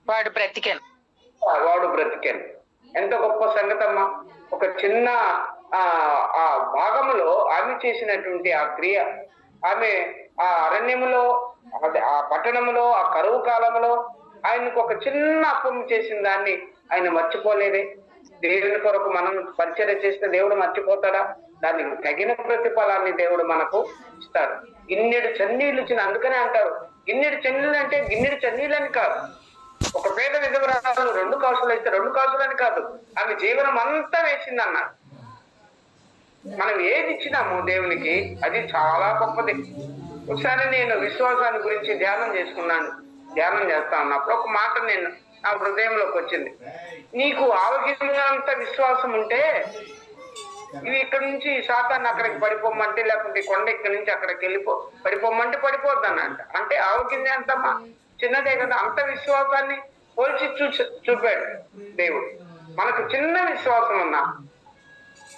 వాడు బ్రతికెను. ఎంత గొప్ప సంగతమ్మా! ఒక చిన్న ఆ భాగంలో ఆమె చేసినటువంటి ఆ క్రియ, ఆమె ఆ అరణ్యములో, ఆ పట్టణంలో, ఆ కరువు కాలంలో ఆయనకు ఒక చిన్న అప్పం చేసిన దాన్ని ఆయన మర్చిపోలేదే. దేవుని కొరకు మనం పరిచర్య చేస్తే దేవుడు మర్చిపోతాడా? దానికి తగిన ప్రతిఫలాన్ని దేవుడు మనకు ఇస్తాడు. గిన్నెడు చన్నీళ్ళు ఇచ్చిన, అందుకనే అంటారు గిన్నెడు చన్నీళ్ళు అంటే గిన్నెడు చన్నీళ్ళు అని కాదు. ఒక పేద విధవరాలు 2 కాసులు అయితే 2 కాసులు అని కాదు, ఆమె జీవనం అంతా వేసింది అన్నారు. మనం ఏది ఇచ్చినాము దేవునికి అది చాలా గొప్పది. ఒకసారి నేను విశ్వాసాన్ని గురించి ధ్యానం చేస్తా ఉన్నప్పుడు ఒక మాట నా హృదయంలోకి వచ్చింది. నీకు ఆవగించినంత విశ్వాసం ఉంటే ఇవి ఇక్కడి నుంచి సాతాన్ని అక్కడికి పడిపోమంటే, లేకుంటే కొండ ఇక్కడి నుంచి అక్కడికి పడిపోమంటే పడిపోద్ది అన్నట్ట. అంటే ఆవగింజ అంతమ్మా చిన్నదే కదా. అంత విశ్వాసాన్ని పోల్చి చూపాడు దేవుడు. మనకు చిన్న విశ్వాసం ఉన్నా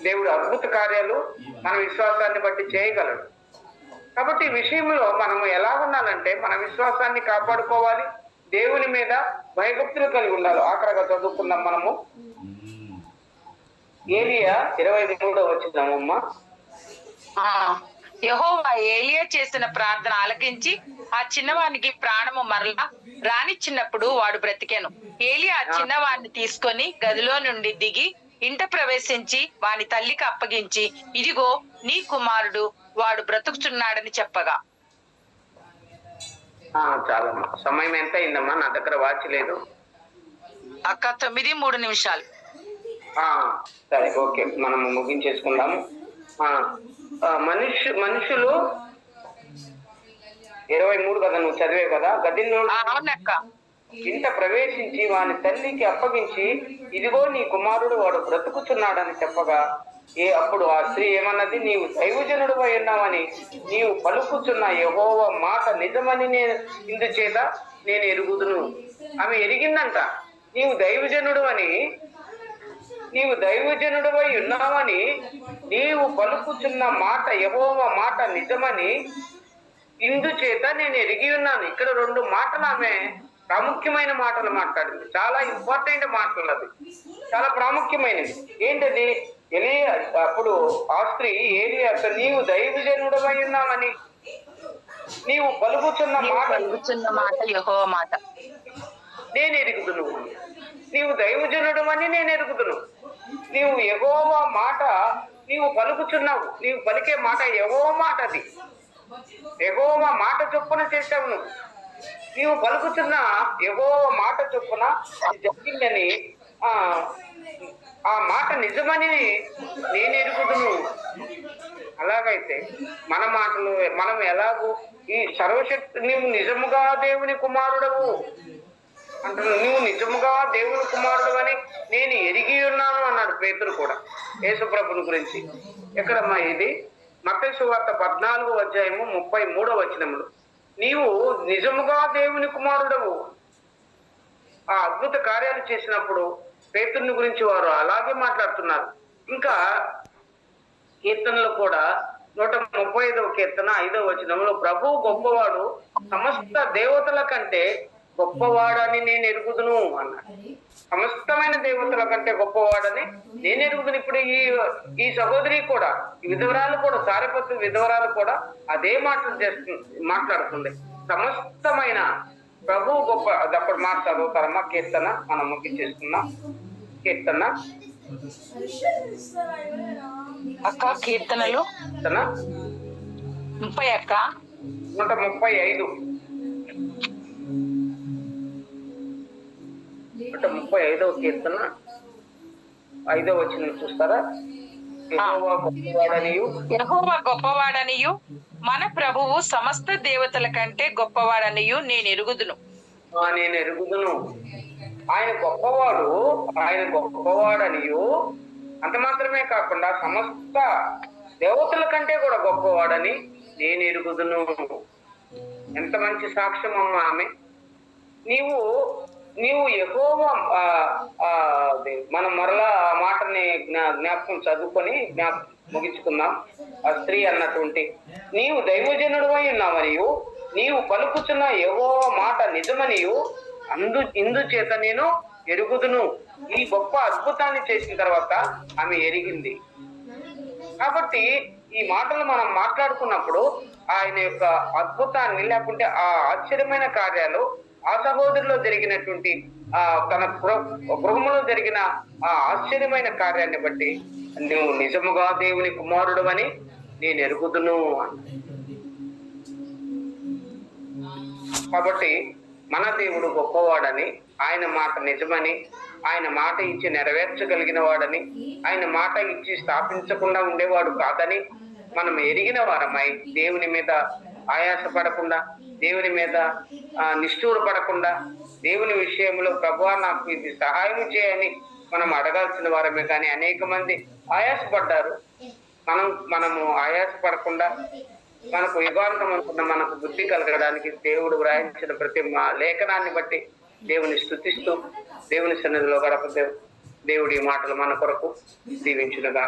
దేవుడు అద్భుత కార్యాలు మన విశ్వాసాన్ని బట్టి చేయగలడు. కాబట్టి ఈ విషయంలో మనం ఎలా ఉండాలంటే మన విశ్వాసాన్ని కాపాడుకోవాలి, దేవుని మీద భయభక్తులు కలిగి ఉండాలి. ఆఖరగా చదువుకుందాం మనము ఏలియా 23వ వచనమమ్మా. యెహోవా ఏలియా చేసిన ప్రార్థన ఆలకించి ఆ చిన్నవానికి ప్రాణము మరలా రానిచ్చినప్పుడు వాడు బ్రతికెను. ఏలియా ఆ చిన్నవాడిని తీసుకొని గదిలో నుండి దిగి ఇంట ప్రవేశించి వాని తల్లికి అప్పగించి, ఇదిగో నీ కుమారుడు, వాడు బ్రతుకుతున్నాడని చెప్పగా. చాలా సమయం ఎంత అయిందమ్మా? నా దగ్గర వాచ్ లేదు అక్క. 9:03. సరే, ఓకే, మనము ముగించేసుకుందాము. మనుషులు 23 కదా, నువ్వు చదివే కదా. గదిలో అవునక్క. ఇంట ప్రవేశించి వాని తల్లికి అప్పగించి, ఇదిగో నీ కుమారుడు, వాడు బ్రతుకుతున్నాడని చెప్పగా అప్పుడు ఆ స్త్రీ ఏమన్నది? నీవు దైవజనుడు అయి ఉన్నావని నీవు పలుకుచున్న యెహోవా మాట నిజమని ఇందుచేత నేను ఎరుగుదును. ఆమె ఎరిగిందంట. నీవు దైవజనుడు అయి ఉన్నావని నీవు పలుకుచున్న మాట యెహోవా మాట నిజమని ఇందుచేత నేను ఎరిగి ఉన్నాను. ఇక్కడ 2 మాటలు ఆమె ప్రాముఖ్యమైన మాటలు మాట్లాడింది. చాలా ఇంపార్టెంట్ మాటలు, అది చాలా ప్రాముఖ్యమైనది. ఏంటది? అప్పుడు ఆ స్త్రీ ఏలియా, నీవు దైవజనుడు అయి ఉన్నావని నీవు పలుకుచున్న మాట యెహోవా మాట నేను ఎరుగుదును. నీవు దైవజనుడు అని నేను ఎరుగుదును. నీవు యెహోవా మాట నీవు పలుకుచున్నావు. నీవు పలికే మాట యెహోవా మాట, అది యెహోవా మాట చొప్పున చేశావు. నీవు పలుకుతున్న యెహోవా మాట చొప్పున జరిగిందని, ఆ మాట నిజమని నేను ఎరుగుదును. అలాగైతే మన మాటలు మనం ఎలాగూ ఈ సర్వశక్తి, నీవు నిజముగా దేవుని కుమారుడవు అంటున్నావు. నువ్వు నిజముగా దేవుని కుమారుడు అని నేను ఎరిగి ఉన్నాను అన్నాడు పేతురు కూడా యేసుప్రభుని గురించి. ఎక్కడమ్మా ఇది? మత్తయి సువార్త 14వ అధ్యాయము 33వ వచనములు. నీవు నిజముగా దేవుని కుమారుడవు. ఆ అద్భుత కార్యాలు చేసినప్పుడు పేతురుని గురించి వారు అలాగే మాట్లాడుతున్నారు. ఇంకా కీర్తనలు కూడా 135వ కీర్తన 5వ వచనంలో, ప్రభువు గొప్పవాడు, సమస్త దేవతల కంటే గొప్పవాడని నేను ఎరుగుదును అన్నాడు. సమస్తమైన దేవతల కంటే గొప్పవాడని నేను ఎరుగుదును. ఇప్పుడు ఈ సహోదరి కూడా, ఈ విధవరాలు కూడా, సారెపత్తు విధవరాలు కూడా అదే మాట్లాడుతుంది. సమస్తమైన ప్రభు గొప్ప. అది అప్పుడు మాట్లాడుతారమ్మా. కీర్తన మనం ముగించేసుకున్నాం. కీర్తన అక్క, కీర్తనలు 30 అక్క, 135. 135వ కీర్తన 5వ వచనం చూస్తారా? యెహోవా గొప్పవాడనియు, యెహోవా గొప్పవాడనియు మన ప్రభువు సమస్త దేవతల కంటే గొప్పవాడనియు నేను ఎరుగుదును. నేను ఎరుగుదును. ఆయన గొప్పవాడు, ఆయన గొప్పవాడనియు, అంత మాత్రమే కాకుండా సమస్త దేవతల కంటే కూడా గొప్పవాడని నేను ఎరుగుదును. ఎంత మంచి సాక్ష్యం అమ్మా ఆమె. నీవు యెహోవా, మనం మరలా ఆ మాటని జ్ఞాపకం చదువుకొని ముగించుకుందాం. ఆ స్త్రీ అన్నటువంటి, నీవు దైవజనుడు అయి ఉన్నావనియు, నీవు పలుకుతున్న యెహోవా మాట నిజమనియు ఇందుచేత నేను ఎరుగుదును. ఈ గొప్ప అద్భుతాన్ని చేసిన తర్వాత ఆమె ఎరిగింది. కాబట్టి ఈ మాటలు మనం మాట్లాడుకున్నప్పుడు ఆయన యొక్క అద్భుతాన్ని, లేకుంటే ఆ ఆశ్చర్యమైన కార్యాలు, ఆ సహోదరిలో జరిగినటువంటి తన గృహంలో జరిగిన ఆ ఆశ్చర్యమైన కార్యాన్ని బట్టి నువ్వు నిజముగా దేవుని కుమారుడు అని నేను ఎరుగుదును అన్న. కాబట్టి మన దేవుడు గొప్పవాడని, ఆయన మాట నిజమని, ఆయన మాట ఇచ్చి నెరవేర్చగలిగిన వాడని, ఆయన మాట ఇచ్చి స్థాపించకుండా ఉండేవాడు కాదని మనం ఎరిగిన వారమై దేవుని మీద ఆయాసపడకుండా, దేవుని మీద నిష్ఠూరపడకుండా, దేవుని విషయంలో ప్రభువా నాకు ఇది సహాయం చేయని మనం అడగాల్సిన వారమే. కానీ అనేక మంది ఆయాసపడ్డారు. మనము ఆయాసపడకుండా మనకు యుగాంతం అనుకున్న మనకు బుద్ధి కలగడానికి దేవుడు వ్రాయించిన ప్రతి లేఖనాన్ని బట్టి దేవుని స్తుతిస్తూ దేవుని సన్నిధిలో గడప దేవుడి మాటలు మన కొరకు దీవించునుగా.